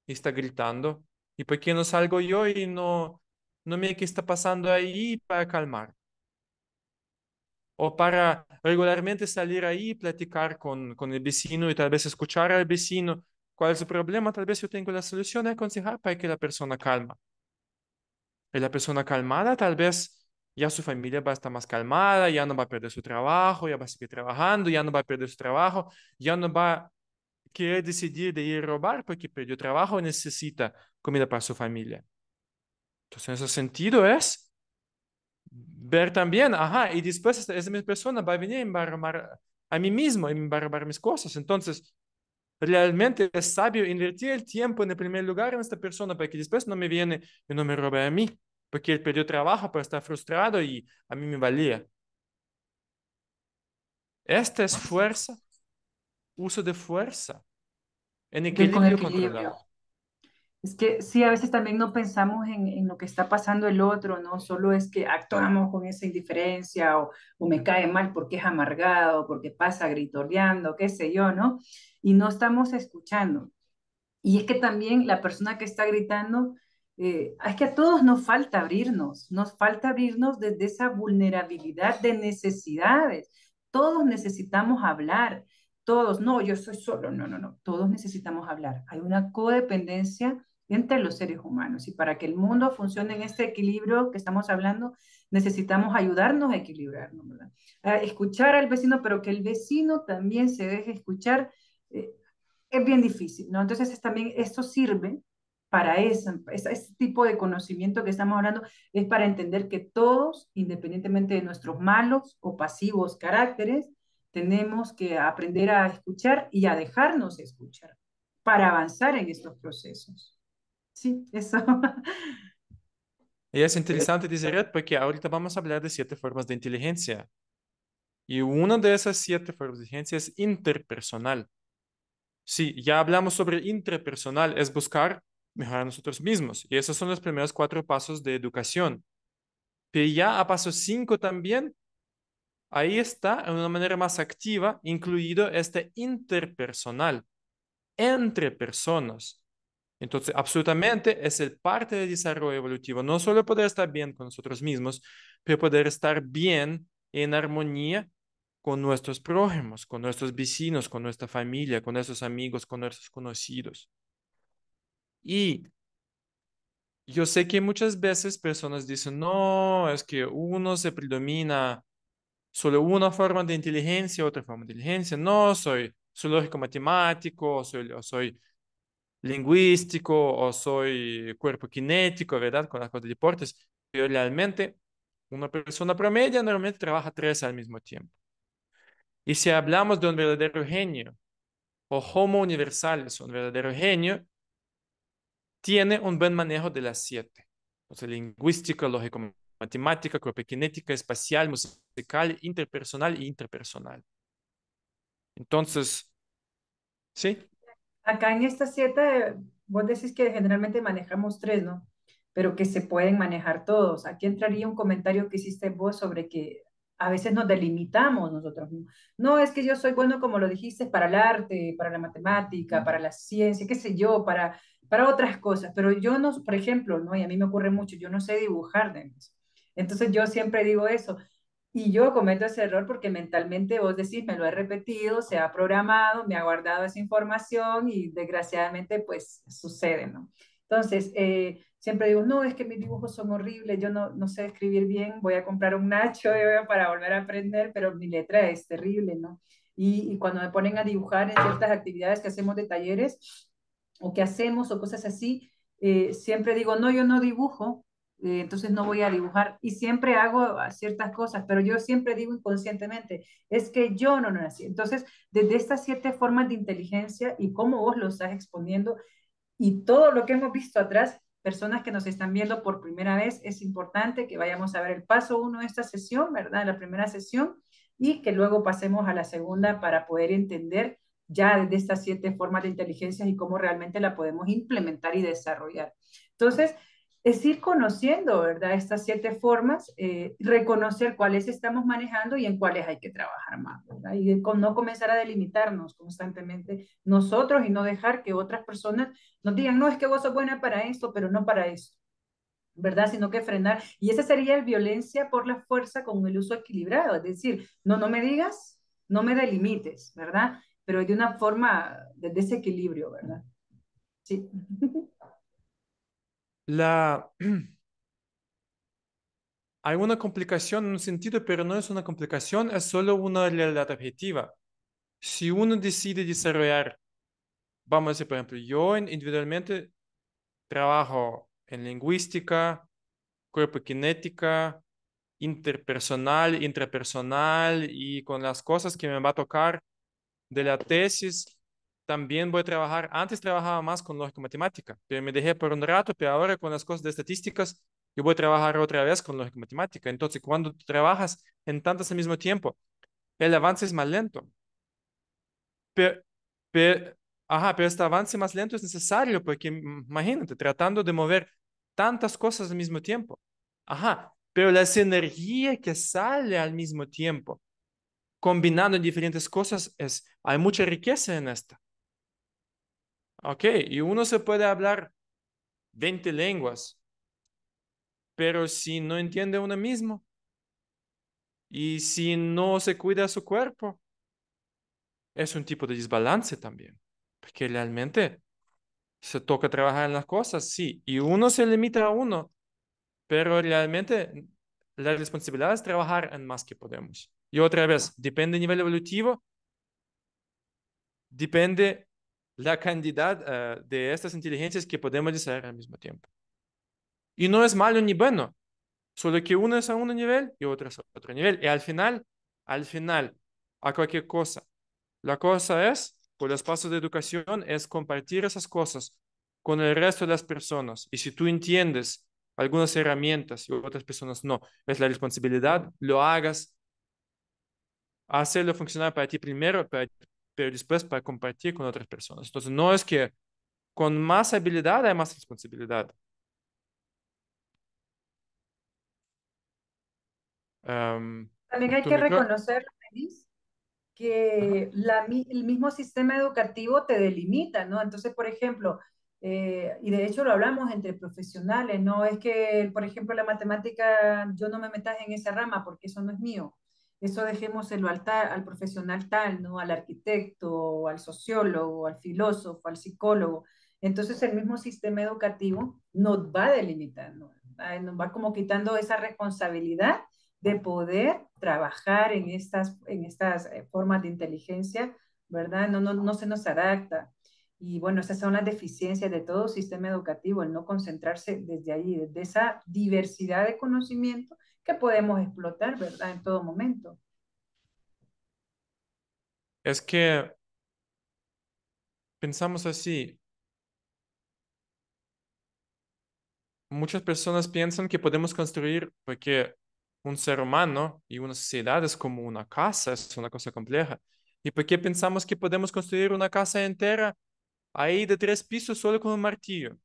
y está gritando. ¿Y por qué no salgo yo y no miro qué está pasando ahí para calmar? O para regularmente salir ahí y platicar con el vecino y tal vez escuchar al vecino cuál es su problema. Tal vez yo tengo la solución y aconsejar para que la persona calma. Y la persona calmada, tal vez ya su familia va a estar más calmada, ya no va a perder su trabajo, ya va a seguir trabajando, ya no va a perder su trabajo, ya no va a querer decidir de ir a robar porque perdió trabajo y necesita comida para su familia. Entonces, en ese sentido es ver también, ajá, y después esa misma persona va a venir y me va a robar a mí mismo y me va a robar mis cosas. Entonces, realmente es sabio invertir el tiempo en el primer lugar en esta persona para que después no me viene y no me robe a mí, porque él perdió trabajo para estar frustrado y a mí me valía. Esta es fuerza, uso de fuerza, en Con equilibrio equilibrio. controlado. Es que sí, a veces también no pensamos en lo que está pasando el otro, ¿no? Solo es que actuamos con esa indiferencia o me cae mal porque es amargado, porque pasa gritoreando, qué sé yo, ¿no? Y no estamos escuchando. Y es que también la persona que está gritando, es que a todos nos falta abrirnos desde esa vulnerabilidad de necesidades. Todos necesitamos hablar, todos, no, yo soy solo, no, no, no, todos necesitamos hablar. Hay una codependencia entre los seres humanos y para que el mundo funcione en este equilibrio que estamos hablando, necesitamos ayudarnos a equilibrarnos, ¿verdad? A escuchar al vecino, pero que el vecino también se deje escuchar. Es bien difícil, ¿no? Entonces también esto sirve para ese tipo de conocimiento que estamos hablando, es para entender que todos, independientemente de nuestros malos o pasivos caracteres, tenemos que aprender a escuchar y a dejarnos escuchar para avanzar en estos procesos. Sí, eso. Y es interesante decir, porque ahorita vamos a hablar de 7 formas de inteligencia. Y una de esas 7 formas de inteligencia es interpersonal. Sí, ya hablamos sobre interpersonal, es buscar mejorar a nosotros mismos. Y esos son los primeros 4 pasos de educación. Pero ya a paso 5 también, ahí está, de una manera más activa, incluido este interpersonal, entre personas. Entonces, absolutamente es el parte del desarrollo evolutivo. No solo poder estar bien con nosotros mismos, pero poder estar bien en armonía con nuestros prójimos, con nuestros vecinos, con nuestra familia, con nuestros amigos, con nuestros conocidos. Y yo sé que muchas veces personas dicen, no, es que uno se predomina solo una forma de inteligencia, otra forma de inteligencia. No, soy lógico matemático, o soy lingüístico, o soy cuerpo kinético, ¿verdad? Con las cosas de deportes. Pero realmente, una persona promedio normalmente trabaja 3 al mismo tiempo. Y si hablamos de un verdadero genio, o Homo universalis, un verdadero genio, tiene un buen manejo de las 7. O sea, lingüística, lógico, matemática, cinética, espacial, musical, interpersonal e interpersonal. Entonces, sí, Acá en esta siete, vos decís que generalmente manejamos tres, ¿no? Pero que se pueden manejar todos. Aquí entraría un comentario que hiciste vos sobre que a veces nos delimitamos nosotros mismos. No, es que yo soy bueno, como lo dijiste, para el arte, para la matemática, para la ciencia, qué sé yo, para otras cosas. Pero yo no, por ejemplo, ¿no? Y a mí me ocurre mucho, yo no sé dibujar, Denis. Entonces yo siempre digo eso. Y yo cometo ese error porque mentalmente vos decís, me lo he repetido, se ha programado, me ha guardado esa información y desgraciadamente pues sucede, ¿no? Entonces, siempre digo, no, es que mis dibujos son horribles, yo no sé escribir bien, voy a comprar un Nacho para volver a aprender, pero mi letra es terrible, ¿no? Y cuando me ponen a dibujar en ciertas actividades que hacemos de talleres o que hacemos o cosas así, siempre digo, no, yo no dibujo, entonces no voy a dibujar. Y siempre hago ciertas cosas, pero yo siempre digo inconscientemente, es que yo no nací. Entonces, desde estas 7 formas de inteligencia y cómo vos lo estás exponiendo y todo lo que hemos visto atrás, personas que nos están viendo por primera vez, es importante que vayamos a ver el paso uno de esta sesión, ¿verdad? La primera sesión, y que luego pasemos a la segunda para poder entender ya de estas 7 formas de inteligencia y cómo realmente la podemos implementar y desarrollar. Entonces, es ir conociendo, ¿verdad? Estas 7 formas, reconocer cuáles estamos manejando y en cuáles hay que trabajar más, ¿verdad? Y con, no comenzar a delimitarnos constantemente nosotros y no dejar que otras personas nos digan, no, es que vos sos buena para esto, pero no para esto, ¿verdad? Sino que frenar. Y esa sería el violencia por la fuerza con el uso equilibrado, es decir, no, no me digas, no me delimites, ¿verdad? Pero de una forma de desequilibrio, ¿verdad? Sí. La, hay una complicación en un sentido, pero no es una complicación, es solo una realidad objetiva. Si uno decide desarrollar, vamos a decir, por ejemplo, yo individualmente trabajo en lingüística, cuerpo cinética, interpersonal, intrapersonal y con las cosas que me va a tocar de la tesis, también voy a trabajar, antes trabajaba más con lógica matemática, pero me dejé por un rato, pero ahora con las cosas de estadísticas, yo voy a trabajar otra vez con lógica matemática. Entonces, cuando tú trabajas en tantas al mismo tiempo, el avance es más lento. Pero, pero, ajá, pero este avance más lento es necesario porque imagínate, tratando de mover tantas cosas al mismo tiempo. Ajá, pero la sinergia que sale al mismo tiempo, combinando diferentes cosas, hay mucha riqueza en esta. Ok, y uno se puede hablar 20 lenguas, pero si no entiende uno mismo y si no se cuida su cuerpo, es un tipo de desbalance también, porque realmente se toca trabajar en las cosas, sí, y uno se limita a uno, pero realmente la responsabilidad es trabajar en más que podemos. Y otra vez, depende del nivel evolutivo, depende la cantidad de estas inteligencias que podemos desarrollar al mismo tiempo. Y no es malo ni bueno, solo que uno es a un nivel y otro es a otro nivel. Y al final, a cualquier cosa. La cosa es, por los pasos de educación, es compartir esas cosas con el resto de las personas. Y si tú entiendes algunas herramientas y otras personas no, es la responsabilidad, lo hagas, hacerlo funcionar para ti primero, pero después para compartir con otras personas. Entonces, no es que con más habilidad hay más responsabilidad. Um, También hay tu que micro, reconocer, Denise, que el mismo sistema educativo te delimita, ¿no? Entonces, por ejemplo, y de hecho lo hablamos entre profesionales, ¿no? Es que, por ejemplo, la matemática, yo no me metas en esa rama porque eso no es mío. Eso dejémoselo al profesional tal, ¿no? Al arquitecto, al sociólogo, al filósofo, al psicólogo. Entonces, el mismo sistema educativo nos va delimitando, nos va como quitando esa responsabilidad de poder trabajar en estas formas de inteligencia, ¿verdad? No, no, no se nos adapta. Y bueno, esas son las deficiencias de todo sistema educativo, el no concentrarse desde ahí, desde esa diversidad de conocimiento que podemos explotar, ¿verdad? En todo momento. es que pensamos así. Muchas personas piensan que podemos construir, porque un ser humano y una sociedad es como una casa, es una cosa compleja. ¿Y por qué pensamos que podemos construir una casa entera ahí de 3 pisos solo con un martillo?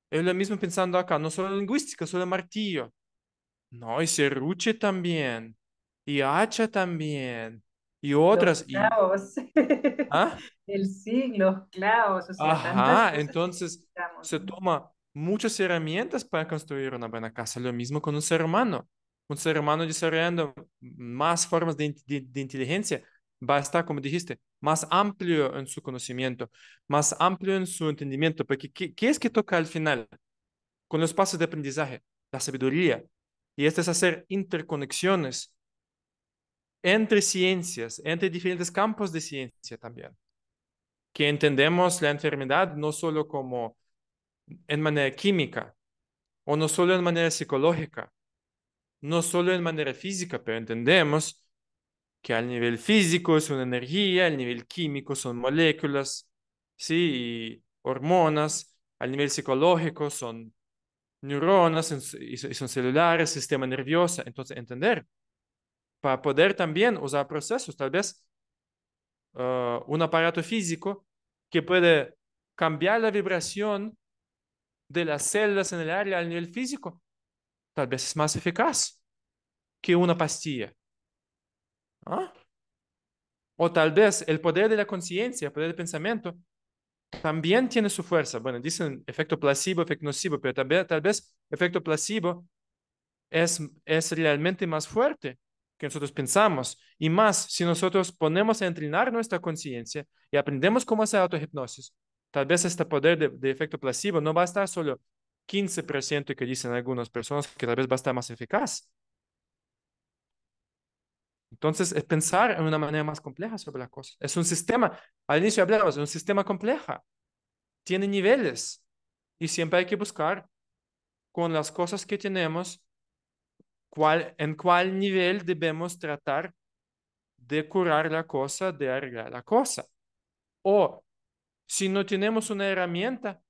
Es lo mismo pensando acá, no solo lingüística, solo martillo. No, y serruche también, y hacha también, y Los otras, y... clavos, ¿Ah? el siglo, los clavos, o sea, tantas Ajá, cosas que entonces necesitamos. se toma muchas herramientas para construir una buena casa. Lo mismo con un ser humano. Un ser humano desarrollando más formas de inteligencia va a estar, como dijiste, más amplio en su conocimiento, más amplio en su entendimiento. Porque ¿qué es que toca al final? Con los pasos de aprendizaje, la sabiduría. Y esto es hacer interconexiones entre ciencias, entre diferentes campos de ciencia también. Que entendemos la enfermedad no solo como en manera química, o no solo en manera psicológica, no solo en manera física, pero entendemos que al nivel físico es una energía, al nivel químico son moléculas, sí, y hormonas, al nivel psicológico son neuronas y son celulares, sistema nervioso. Entonces, entender para poder también usar procesos, tal vez un aparato físico que puede cambiar la vibración de las células en el área a nivel físico, tal vez es más eficaz que una pastilla. ¿Ah? O tal vez el poder de la conciencia, el poder del pensamiento, también tiene su fuerza. Bueno, dicen efecto placebo, efecto nocivo, pero también, tal vez efecto placebo es realmente más fuerte que nosotros pensamos. Y más, si nosotros ponemos a entrenar nuestra conciencia y aprendemos cómo hacer autohipnosis, tal vez este poder de efecto placebo no va a estar solo 15% que dicen algunas personas, que tal vez va a estar más eficaz. Entonces, es pensar en una manera más compleja sobre las cosas. Es un sistema, al inicio hablamos, es un sistema complejo, tiene niveles y siempre hay que buscar con las cosas que tenemos en cuál nivel debemos tratar de curar la cosa, de arreglar la cosa. O si no tenemos una herramienta,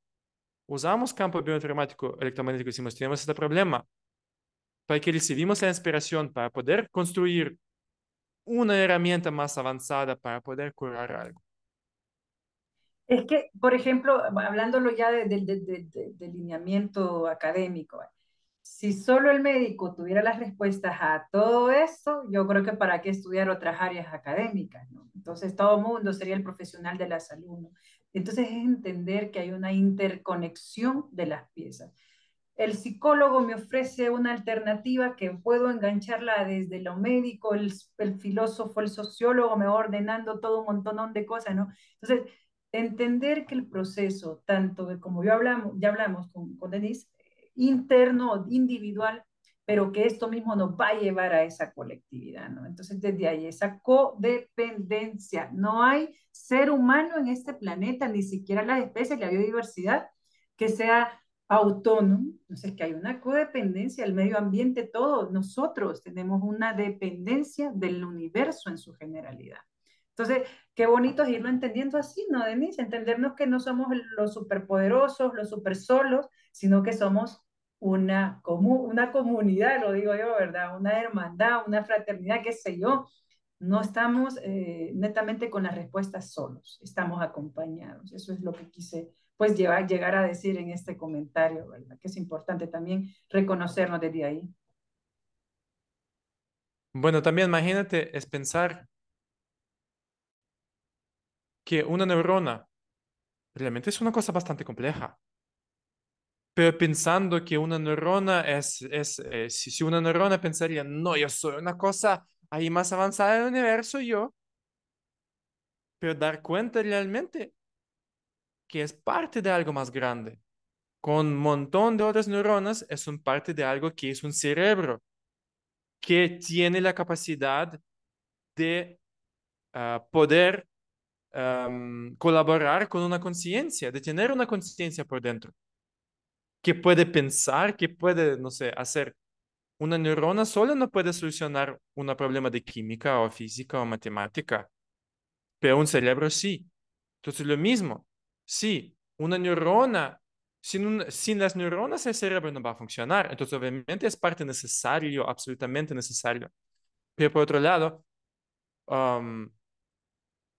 usamos campo bioinformático electromagnético y decimos, tenemos este problema, para que recibimos la inspiración para poder construir una herramienta más avanzada para poder curar algo. Es que, por ejemplo, hablándolo ya de lineamiento académico, si solo el médico tuviera las respuestas a todo esto, yo creo que para qué estudiar otras áreas académicas, ¿no? Entonces todo el mundo sería el profesional de la salud, ¿no? Entonces es entender que hay una interconexión de las piezas. El psicólogo me ofrece una alternativa que puedo engancharla desde lo médico, el filósofo, el sociólogo me va ordenando todo un montón de cosas, ¿no? Entonces, entender que el proceso, tanto de, como ya hablamos con Denise, interno, individual, pero que esto mismo nos va a llevar a esa colectividad, ¿no? Entonces, desde ahí, esa codependencia. No hay ser humano en este planeta, ni siquiera las especies, la biodiversidad, que sea autónomo. Entonces, que hay una codependencia, el medio ambiente, todo. Nosotros tenemos una dependencia del universo en su generalidad. Entonces, qué bonito es irlo entendiendo así, ¿no, Denise? Entendernos que no somos los superpoderosos, los super solos, sino que somos una comunidad, lo digo yo, ¿verdad? Una hermandad, una fraternidad, qué sé yo. No estamos netamente con las respuestas solos, estamos acompañados. Eso es lo que quise pues llegar a decir en este comentario, ¿verdad? Que es importante también reconocernos desde ahí. Bueno, también imagínate, es pensar que una neurona realmente es una cosa bastante compleja. Pero pensando que una neurona si una neurona pensaría, no, yo soy una cosa ahí más avanzada del universo, yo, pero dar cuenta realmente que es parte de algo más grande. Con un montón de otras neuronas es un parte de algo que es un cerebro, que tiene la capacidad de poder colaborar con una conciencia, de tener una conciencia por dentro, que puede pensar, que puede, no sé, hacer. Una neurona sola no puede solucionar un problema de química o física o matemática, pero un cerebro sí. Entonces, lo mismo, sí, una neurona, sin las neuronas el cerebro no va a funcionar. Entonces, obviamente es parte necesario, absolutamente necesario. Pero por otro lado, um,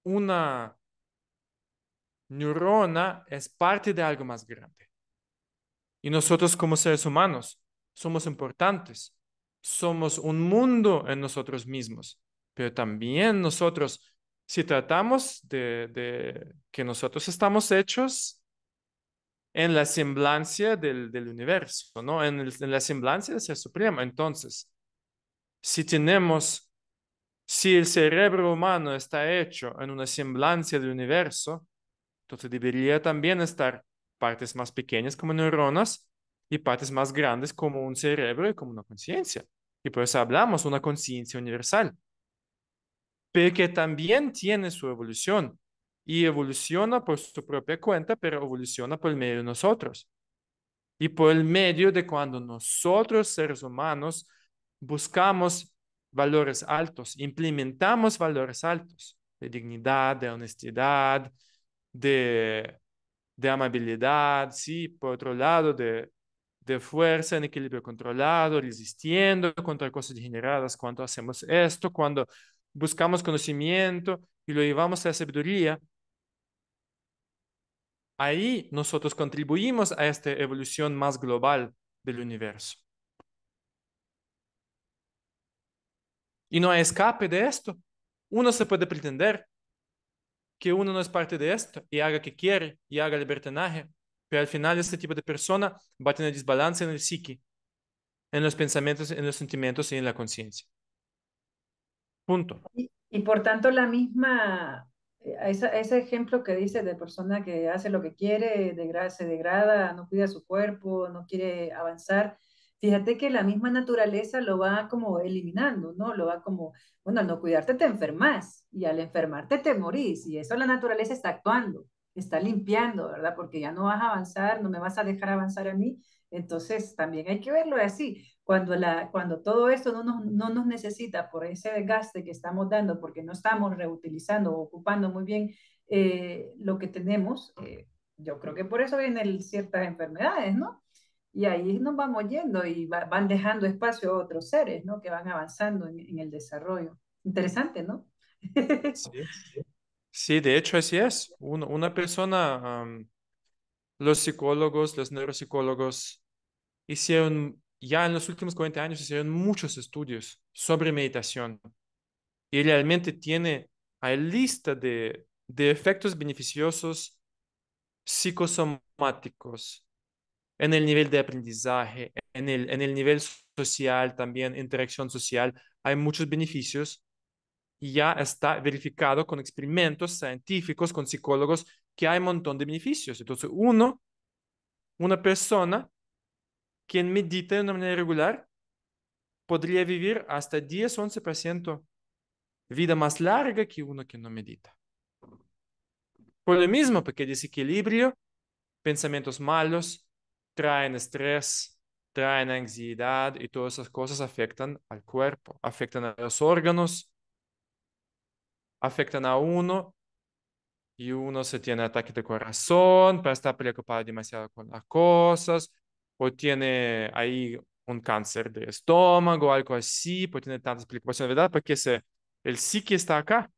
una neurona es parte de algo más grande. Y nosotros como seres humanos somos importantes. Somos un mundo en nosotros mismos. Pero también nosotros, si tratamos de que nosotros estamos hechos en la semblancia del universo, ¿no? En la semblancia del Ser Supremo. Entonces, si tenemos, si el cerebro humano está hecho en una semblancia del universo, entonces debería también estar partes más pequeñas como neuronas y partes más grandes como un cerebro y como una conciencia. Y por eso hablamos de una conciencia universal, pero que también tiene su evolución y evoluciona por su propia cuenta, pero evoluciona por el medio de nosotros y por el medio de cuando nosotros, seres humanos, buscamos valores altos, implementamos valores altos de dignidad, de honestidad, de amabilidad, sí, por otro lado, de fuerza en equilibrio controlado, resistiendo contra cosas degeneradas, cuando hacemos esto, cuando buscamos conocimiento y lo llevamos a la sabiduría, ahí nosotros contribuimos a esta evolución más global del universo. Y no hay escape de esto. Uno se puede pretender que uno no es parte de esto y haga que quiere y haga libertinaje, pero al final este tipo de persona va a tener desbalance en el psique, en los pensamientos, en los sentimientos y en la conciencia. Punto. Y por tanto, la misma, ese ejemplo que dice de persona que hace lo que quiere, se degrada, no cuida su cuerpo, no quiere avanzar, fíjate que la misma naturaleza lo va como eliminando, ¿no? Lo va como, bueno, al no cuidarte te enfermas y al enfermarte te morís y eso la naturaleza está actuando, está limpiando, ¿verdad? Porque ya no vas a avanzar, no me vas a dejar avanzar a mí, entonces también hay que verlo así cuando todo esto no nos necesita por ese desgaste que estamos dando, porque no estamos reutilizando o ocupando muy bien lo que tenemos, yo creo que por eso vienen ciertas enfermedades, ¿no? Y ahí nos vamos yendo y van dejando espacio a otros seres, ¿no? Que van avanzando en el desarrollo. Interesante, ¿no? Sí, sí, de hecho así es. Una persona, los psicólogos, los neuropsicólogos hicieron, ya en los últimos 40 años, hicieron muchos estudios sobre meditación y realmente tiene, hay lista de efectos beneficiosos psicosomáticos en el nivel de aprendizaje, en el nivel social también, interacción social. Hay muchos beneficios y ya está verificado con experimentos científicos, con psicólogos, que hay un montón de beneficios. Entonces, una persona quien medita de una manera regular podría vivir hasta 10-11% vida más larga que uno que no medita. Por lo mismo, porque el desequilibrio, pensamientos malos, traen estrés, traen ansiedad y todas esas cosas afectan al cuerpo, afectan a los órganos, afectan a uno y uno se tiene ataque de corazón para estar preocupado demasiado con las cosas o tiene ahí un cáncer de estómago o algo así, pues tiene tantas preocupaciones, ¿verdad? Porque el psique está acá.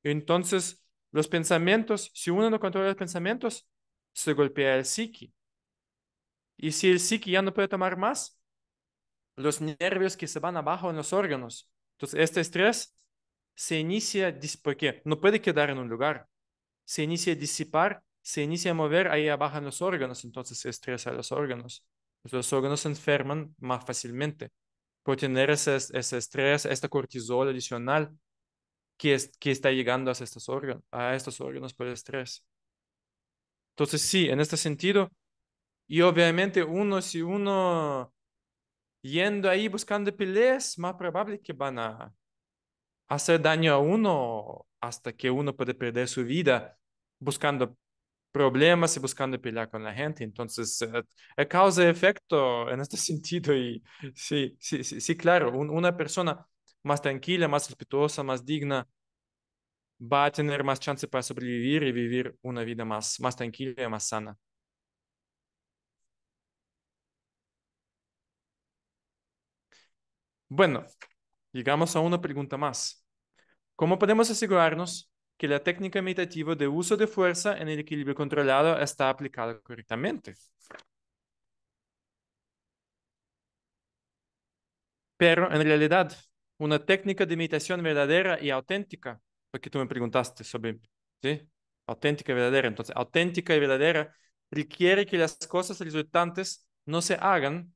Entonces, los pensamientos, si uno no controla los pensamientos, se golpea el psique. Y si el psique ya no puede tomar más, los nervios que se van abajo en los órganos. Entonces, este estrés se inicia, porque no puede quedar en un lugar, se inicia a disipar, se inicia a mover ahí abajo en los órganos, entonces se estresa a los órganos. Pues los órganos se enferman más fácilmente por tener ese estrés, este cortisol adicional que está llegando a estos órganos por el estrés. Entonces, sí, en este sentido, y obviamente si uno yendo ahí buscando peleas, más probable que van a hacer daño a uno hasta que uno puede perder su vida buscando problemas y buscando pelear con la gente. Entonces, causa y efecto en este sentido. Y sí, sí, sí, sí, claro, una persona más tranquila, más respetuosa, más digna, va a tener más chance para sobrevivir y vivir una vida más tranquila y más sana. Bueno, llegamos a una pregunta más. ¿Cómo podemos asegurarnos que la técnica meditativa de uso de fuerza en el equilibrio controlado está aplicada correctamente? Pero en realidad, una técnica de meditación verdadera y auténtica, porque tú me preguntaste sobre, ¿sí? Auténtica y verdadera. Entonces, auténtica y verdadera requiere que las cosas resultantes no se hagan,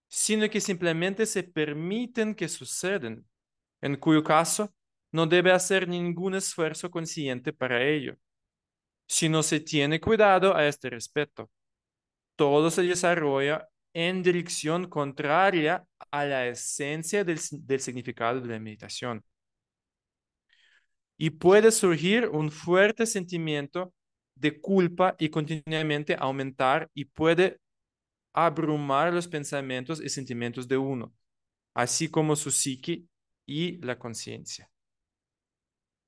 sino que simplemente se permiten que suceden, en cuyo caso no debe hacer ningún esfuerzo consciente para ello. Si no se tiene cuidado a este respecto, todo se desarrolla en dirección contraria a la esencia del significado de la meditación. Y puede surgir un fuerte sentimiento de culpa y continuamente aumentar y puede abrumar los pensamientos y sentimientos de uno, así como su psique y la conciencia.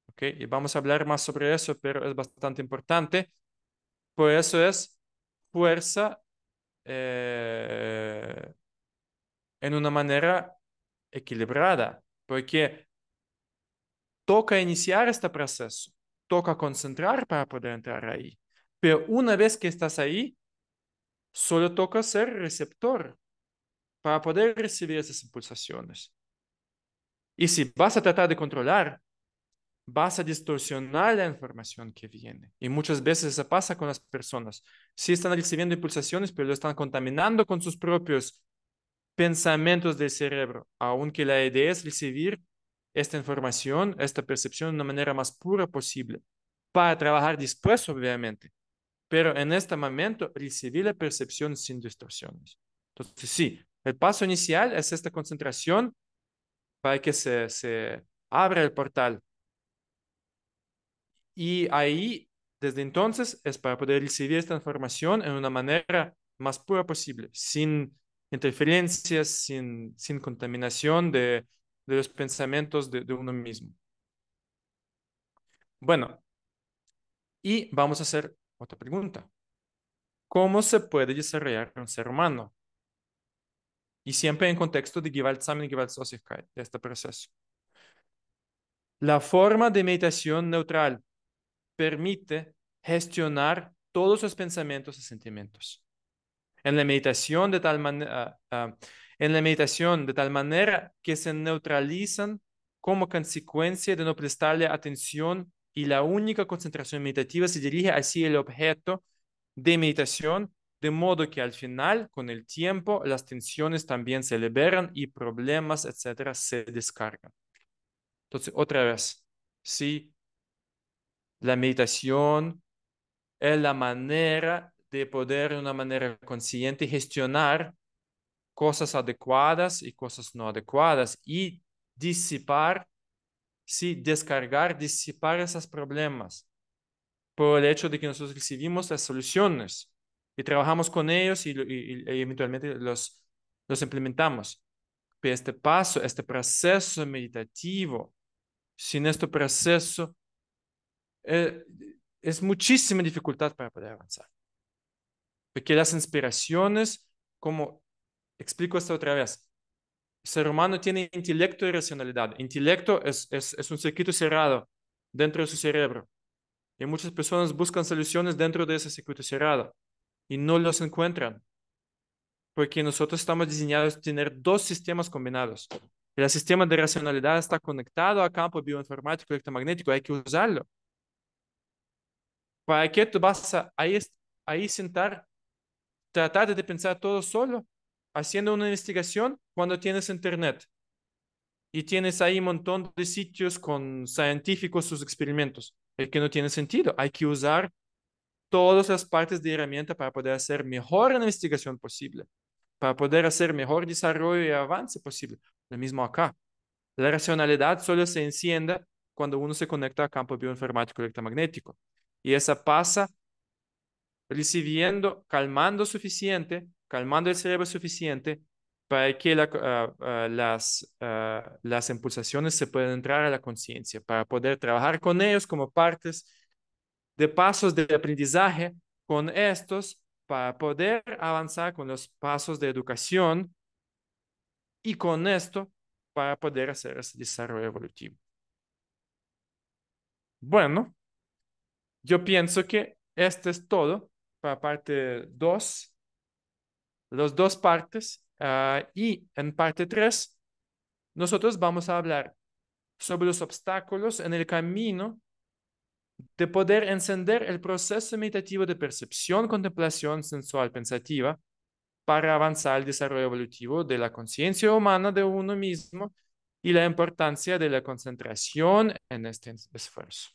¿Ok? Y vamos a hablar más sobre eso, pero es bastante importante. Por eso es fuerza eh, en una manera equilibrada, porque toca iniciar este proceso, toca concentrar para poder entrar ahí. Pero una vez que estás ahí, solo toca ser receptor para poder recibir esas impulsaciones. Y si vas a tratar de controlar, vas a distorsionar la información que viene. Y muchas veces eso pasa con las personas. Sí están recibiendo impulsaciones, pero lo están contaminando con sus propios pensamientos del cerebro, aunque la idea es recibir esta información, esta percepción de una manera más pura posible, para trabajar después, obviamente. Pero en este momento, recibir la percepción sin distorsiones. Entonces, sí, el paso inicial es esta concentración para que se abra el portal. Y ahí, desde entonces, es para poder recibir esta información en una manera más pura posible, sin interferencias, sin contaminación de los pensamientos de uno mismo. Bueno, y vamos a hacer otra pregunta. ¿Cómo se puede desarrollar un ser humano? Y siempre en contexto de Gewaltsamen y Gewaltlosigkeit, de este proceso. La forma de meditación neutral permite gestionar todos los pensamientos y sentimientos. En la meditación de tal manera, en la meditación de tal manera que se neutralizan como consecuencia de no prestarle atención y la única concentración meditativa se dirige hacia el objeto de meditación, de modo que al final, con el tiempo, las tensiones también se liberan y problemas, etcétera, se descargan. Entonces, otra vez, sí, la meditación es la manera de poder de una manera consciente gestionar cosas adecuadas y cosas no adecuadas y disipar, sí, descargar, disipar esos problemas por el hecho de que nosotros recibimos las soluciones y trabajamos con ellos y eventualmente los implementamos. Pero este paso, este proceso meditativo, sin este proceso, eh, es muchísima dificultad para poder avanzar. Porque las inspiraciones, como explico esto otra vez, el ser humano tiene intelecto y racionalidad. Intelecto es un circuito cerrado dentro de su cerebro. Y muchas personas buscan soluciones dentro de ese circuito cerrado y no los encuentran. Porque nosotros estamos diseñados a tener dos sistemas combinados. El sistema de racionalidad está conectado a campo bioinformático electromagnético. Hay que usarlo. ¿Para qué tú vas a ahí sentar, tratar de pensar todo solo, haciendo una investigación cuando tienes internet? Y tienes ahí un montón de sitios con científicos, sus experimentos, el que no tiene sentido. Hay que usar todas las partes de herramienta para poder hacer mejor investigación posible, para poder hacer mejor desarrollo y avance posible. Lo mismo acá. La racionalidad solo se enciende cuando uno se conecta a campo bioinformático electromagnético. Y esa pasa recibiendo, calmando el cerebro suficiente para que las impulsaciones se puedan entrar a la conciencia, para poder trabajar con ellos como partes de pasos de aprendizaje con estos, para poder avanzar con los pasos de educación y con esto para poder hacer ese desarrollo evolutivo. Bueno, yo pienso que este es todo para parte 2, las dos partes, y en parte 3 nosotros vamos a hablar sobre los obstáculos en el camino de poder encender el proceso meditativo de percepción, contemplación sensual pensativa para avanzar el desarrollo evolutivo de la conciencia humana de uno mismo y la importancia de la concentración en este esfuerzo.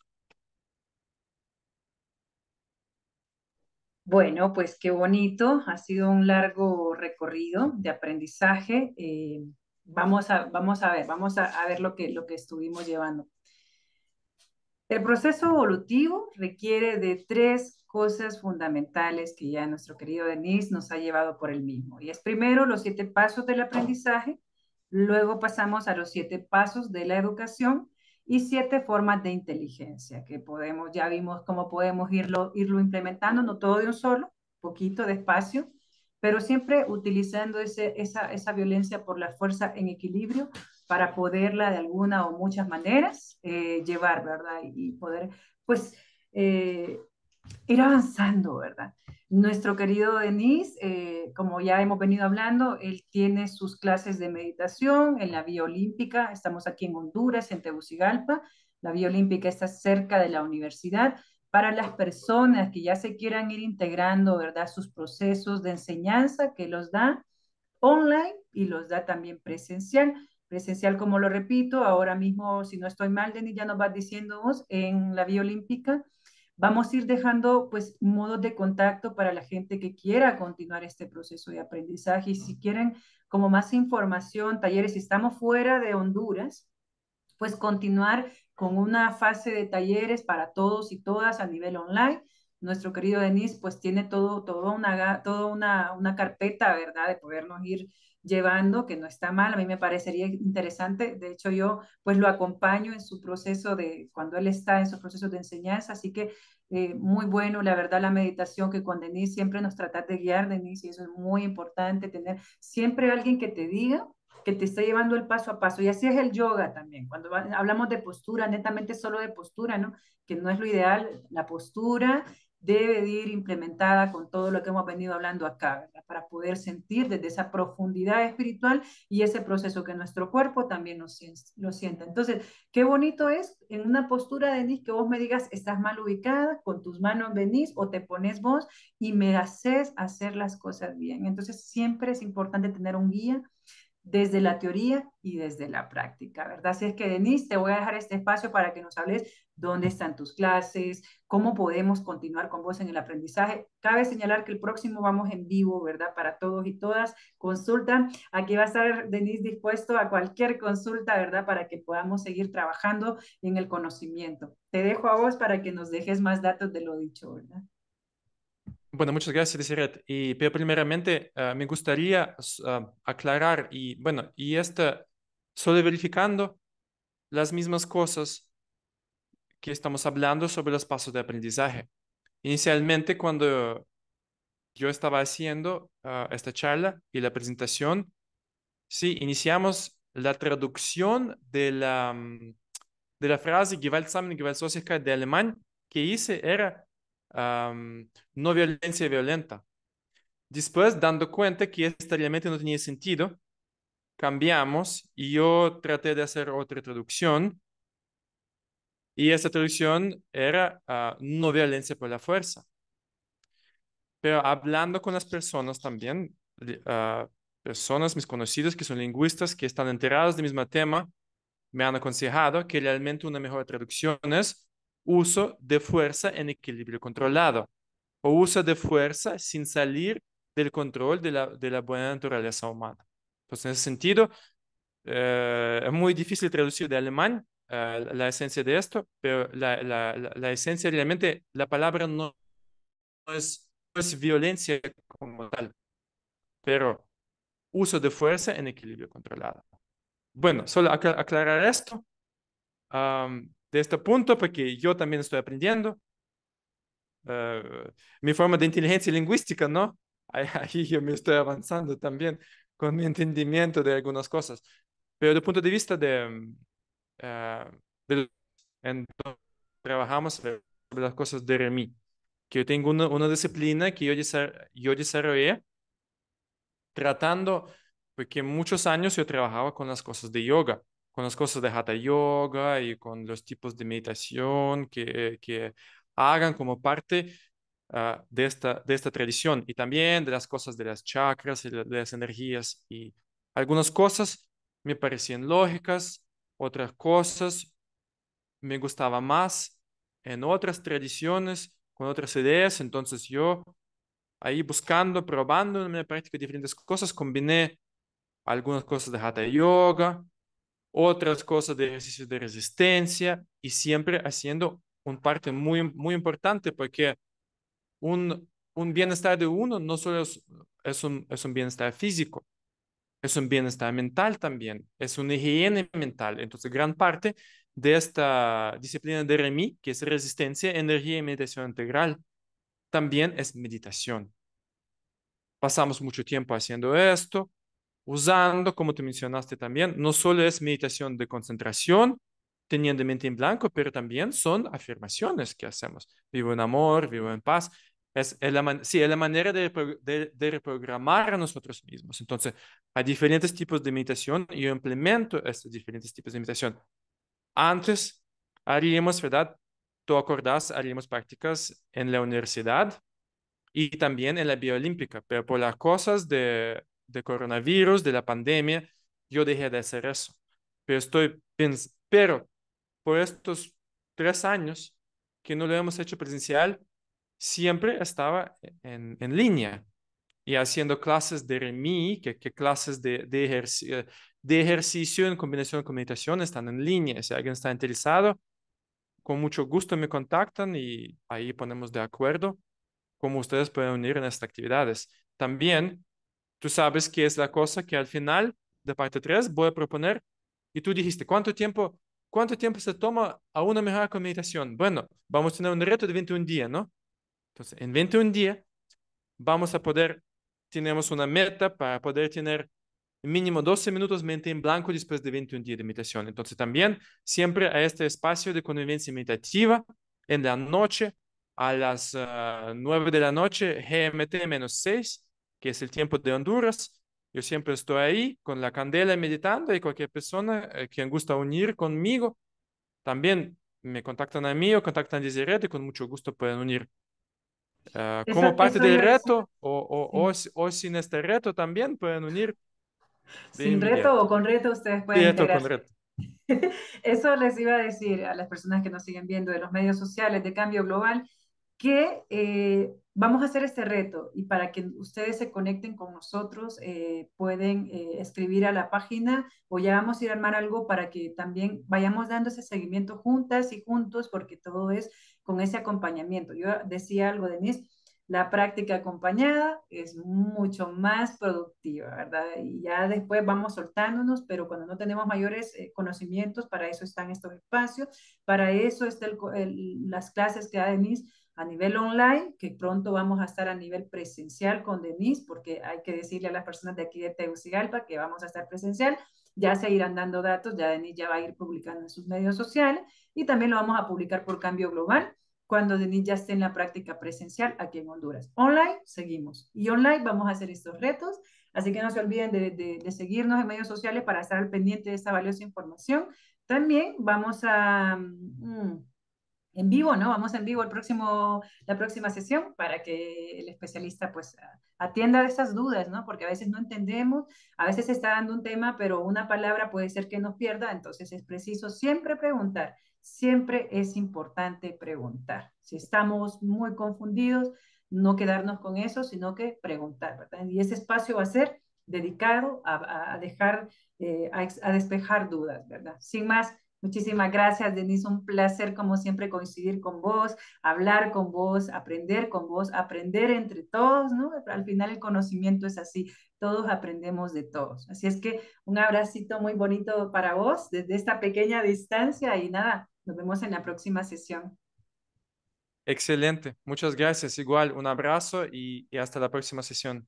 Bueno, pues qué bonito, ha sido un largo recorrido de aprendizaje. Vamos a ver lo que estuvimos llevando. El proceso evolutivo requiere de tres cosas fundamentales que ya nuestro querido Denis nos ha llevado por el mismo. Y es primero los 7 pasos del aprendizaje, luego pasamos a los 7 pasos de la educación y 7 formas de inteligencia, que podemos, ya vimos cómo podemos irlo implementando, no todo de un solo, poquito, despacio, pero siempre utilizando esa violencia por la fuerza en equilibrio para poderla de alguna o muchas maneras llevar, ¿verdad? Y poder, pues, Ir avanzando, ¿verdad? Nuestro querido Denis, como ya hemos venido hablando, él tiene sus clases de meditación en la Vía Olímpica. Estamos aquí en Honduras, en Tegucigalpa. La Vía Olímpica está cerca de la universidad. Para las personas que ya se quieran ir integrando, ¿verdad? Sus procesos de enseñanza que los da online y los da también presencial. Presencial, como lo repito, ahora mismo, si no estoy mal, Denis, ya nos vas diciendo vos, en la Vía Olímpica, vamos a ir dejando pues modos de contacto para la gente que quiera continuar este proceso de aprendizaje y si quieren como más información, talleres, si estamos fuera de Honduras, pues continuar con una fase de talleres para todos y todas a nivel online. Nuestro querido Denis pues tiene toda una carpeta, ¿verdad? De podernos ir llevando, que no está mal, a mí me parecería interesante, de hecho yo pues lo acompaño en su proceso de, cuando él está en su proceso de enseñanza, así que muy bueno, la verdad, la meditación que con Denis siempre nos trata de guiar, Denis, y eso es muy importante, tener siempre alguien que te diga que te está llevando el paso a paso. Y así es el yoga también. Cuando hablamos de postura, netamente solo de postura, ¿no? Que no es lo ideal. La postura debe de ir implementada con todo lo que hemos venido hablando acá, ¿verdad? Para poder sentir desde esa profundidad espiritual y ese proceso que nuestro cuerpo también lo sienta. Entonces, qué bonito es en una postura, Denise, que vos me digas, estás mal ubicada, con tus manos venís o te pones vos y me haces hacer las cosas bien. Entonces, siempre es importante tener un guía desde la teoría y desde la práctica, ¿verdad? Así es que, Denise, te voy a dejar este espacio para que nos hables dónde están tus clases, cómo podemos continuar con vos en el aprendizaje. Cabe señalar que el próximo vamos en vivo, ¿verdad? Para todos y todas. Consulta. Aquí va a estar Denise dispuesto a cualquier consulta, ¿verdad? Para que podamos seguir trabajando en el conocimiento. Te dejo a vos para que nos dejes más datos de lo dicho, ¿verdad? Bueno, muchas gracias, Deseret. Pero primeramente me gustaría aclarar y bueno, y esta, solo verificando las mismas cosas que estamos hablando sobre los pasos de aprendizaje. Inicialmente, cuando yo estaba haciendo esta charla y la presentación, sí, iniciamos la traducción de la frase Gewaltsamen, Gewaltlosigkeit de alemán que hice era no violencia violenta. Después, dando cuenta que esta realmente no tenía sentido, cambiamos y yo traté de hacer otra traducción y esa traducción era no violencia por la fuerza. Pero hablando con las personas también, personas, mis conocidos que son lingüistas, que están enterados del mismo tema, me han aconsejado que realmente una mejor traducción es uso de fuerza en equilibrio controlado o uso de fuerza sin salir del control de la buena naturaleza humana. Entonces, en ese sentido, es muy difícil traducir de alemán la esencia de esto, pero la esencia realmente, la palabra no es violencia como tal, pero uso de fuerza en equilibrio controlado. Bueno, solo aclarar esto de este punto, porque yo también estoy aprendiendo. Mi forma de inteligencia lingüística, ¿no? Ahí yo me estoy avanzando también con mi entendimiento de algunas cosas. Pero desde el punto de vista eh, de entonces, trabajamos sobre las cosas de Remy, que yo tengo una disciplina que yo desarrollé tratando, porque muchos años yo trabajaba con las cosas de yoga, con las cosas de Hatha Yoga y con los tipos de meditación que hagan como parte de esta tradición y también de las cosas de las chakras y de las energías y algunas cosas me parecían lógicas, otras cosas me gustaba más en otras tradiciones, con otras ideas, entonces yo ahí buscando, probando en mi práctica diferentes cosas, combiné algunas cosas de Hatha Yoga, otras cosas de ejercicios de resistencia y siempre haciendo un parte muy importante porque un bienestar de uno no solo es un bienestar físico, es un bienestar mental también, es una higiene mental. Entonces, gran parte de esta disciplina de Remy, que es resistencia, energía y meditación integral, también es meditación. Pasamos mucho tiempo haciendo esto, usando, como tú mencionaste también, no solo es meditación de concentración, teniendo mente en blanco, pero también son afirmaciones que hacemos. Vivo en amor, vivo en paz. Sí, es la manera de reprogramar a nosotros mismos. Entonces, hay diferentes tipos de meditación y yo implemento estos diferentes tipos de meditación. Antes haríamos, ¿verdad? Tú acordás, haríamos prácticas en la universidad y también en la Vía Olímpica, pero por las cosas de coronavirus, de la pandemia, yo dejé de hacer eso. Pero por estos 3 años que no lo hemos hecho presencial, siempre estaba en línea y haciendo clases de REMI, que clases de ejercicio en combinación con meditación están en línea. Si alguien está interesado, con mucho gusto me contactan y ahí ponemos de acuerdo cómo ustedes pueden unir en estas actividades. También, tú sabes que es la cosa que al final de parte 3 voy a proponer. Y tú dijiste, cuánto tiempo se toma a una mejor con meditación? Bueno, vamos a tener un reto de 21 días, ¿no? Entonces, en 21 días vamos a poder, tenemos una meta para poder tener mínimo 12 minutos mente en blanco después de 21 días de meditación. Entonces también siempre a este espacio de convivencia meditativa en la noche a las 9 de la noche, GMT-6, que es el tiempo de Honduras. Yo siempre estoy ahí con la candela meditando y cualquier persona quien gusta unir conmigo, también me contactan a mí o contactan a Desiree y con mucho gusto pueden unir como parte Eso del iba a decir, reto sí. o sin este reto también pueden unir de Sin reto o inmediato. con reto, ustedes pueden Reto con integrarse. reto. Eso les iba a decir a las personas que nos siguen viendo de los medios sociales de Cambio Global, que vamos a hacer este reto y para que ustedes se conecten con nosotros, pueden escribir a la página o ya vamos a ir a armar algo para que también vayamos dando ese seguimiento juntas y juntos, porque todo es con ese acompañamiento. Yo decía algo, Denise, la práctica acompañada es mucho más productiva, ¿verdad? Y ya después vamos soltándonos, pero cuando no tenemos mayores conocimientos, para eso están estos espacios, para eso están las clases que da Denise a nivel online, que pronto vamos a estar a nivel presencial con Denise, porque hay que decirle a las personas de aquí de Tegucigalpa que vamos a estar presencial, ya se irán dando datos, ya Denise ya va a ir publicando en sus medios sociales y también lo vamos a publicar por Cambio Global cuando Denis ya esté en la práctica presencial aquí en Honduras. Online, seguimos. Y online vamos a hacer estos retos. Así que no se olviden de seguirnos en medios sociales para estar al pendiente de esta valiosa información. También vamos a en vivo, ¿no? Vamos en vivo la próxima sesión para que el especialista pues atienda esas dudas, ¿no? Porque a veces no entendemos, a veces se está dando un tema, pero una palabra puede ser que nos pierda, entonces es preciso siempre preguntar, siempre es importante preguntar. Si estamos muy confundidos, no quedarnos con eso, sino que preguntar, ¿verdad? Y ese espacio va a ser dedicado a dejar, a despejar dudas, ¿verdad? Sin más, muchísimas gracias, Denise. Un placer, como siempre, coincidir con vos, hablar con vos, aprender entre todos, ¿no? Al final el conocimiento es así, todos aprendemos de todos. Así es que un abracito muy bonito para vos desde esta pequeña distancia y nada, nos vemos en la próxima sesión. Excelente. Muchas gracias. Igual, un abrazo y hasta la próxima sesión.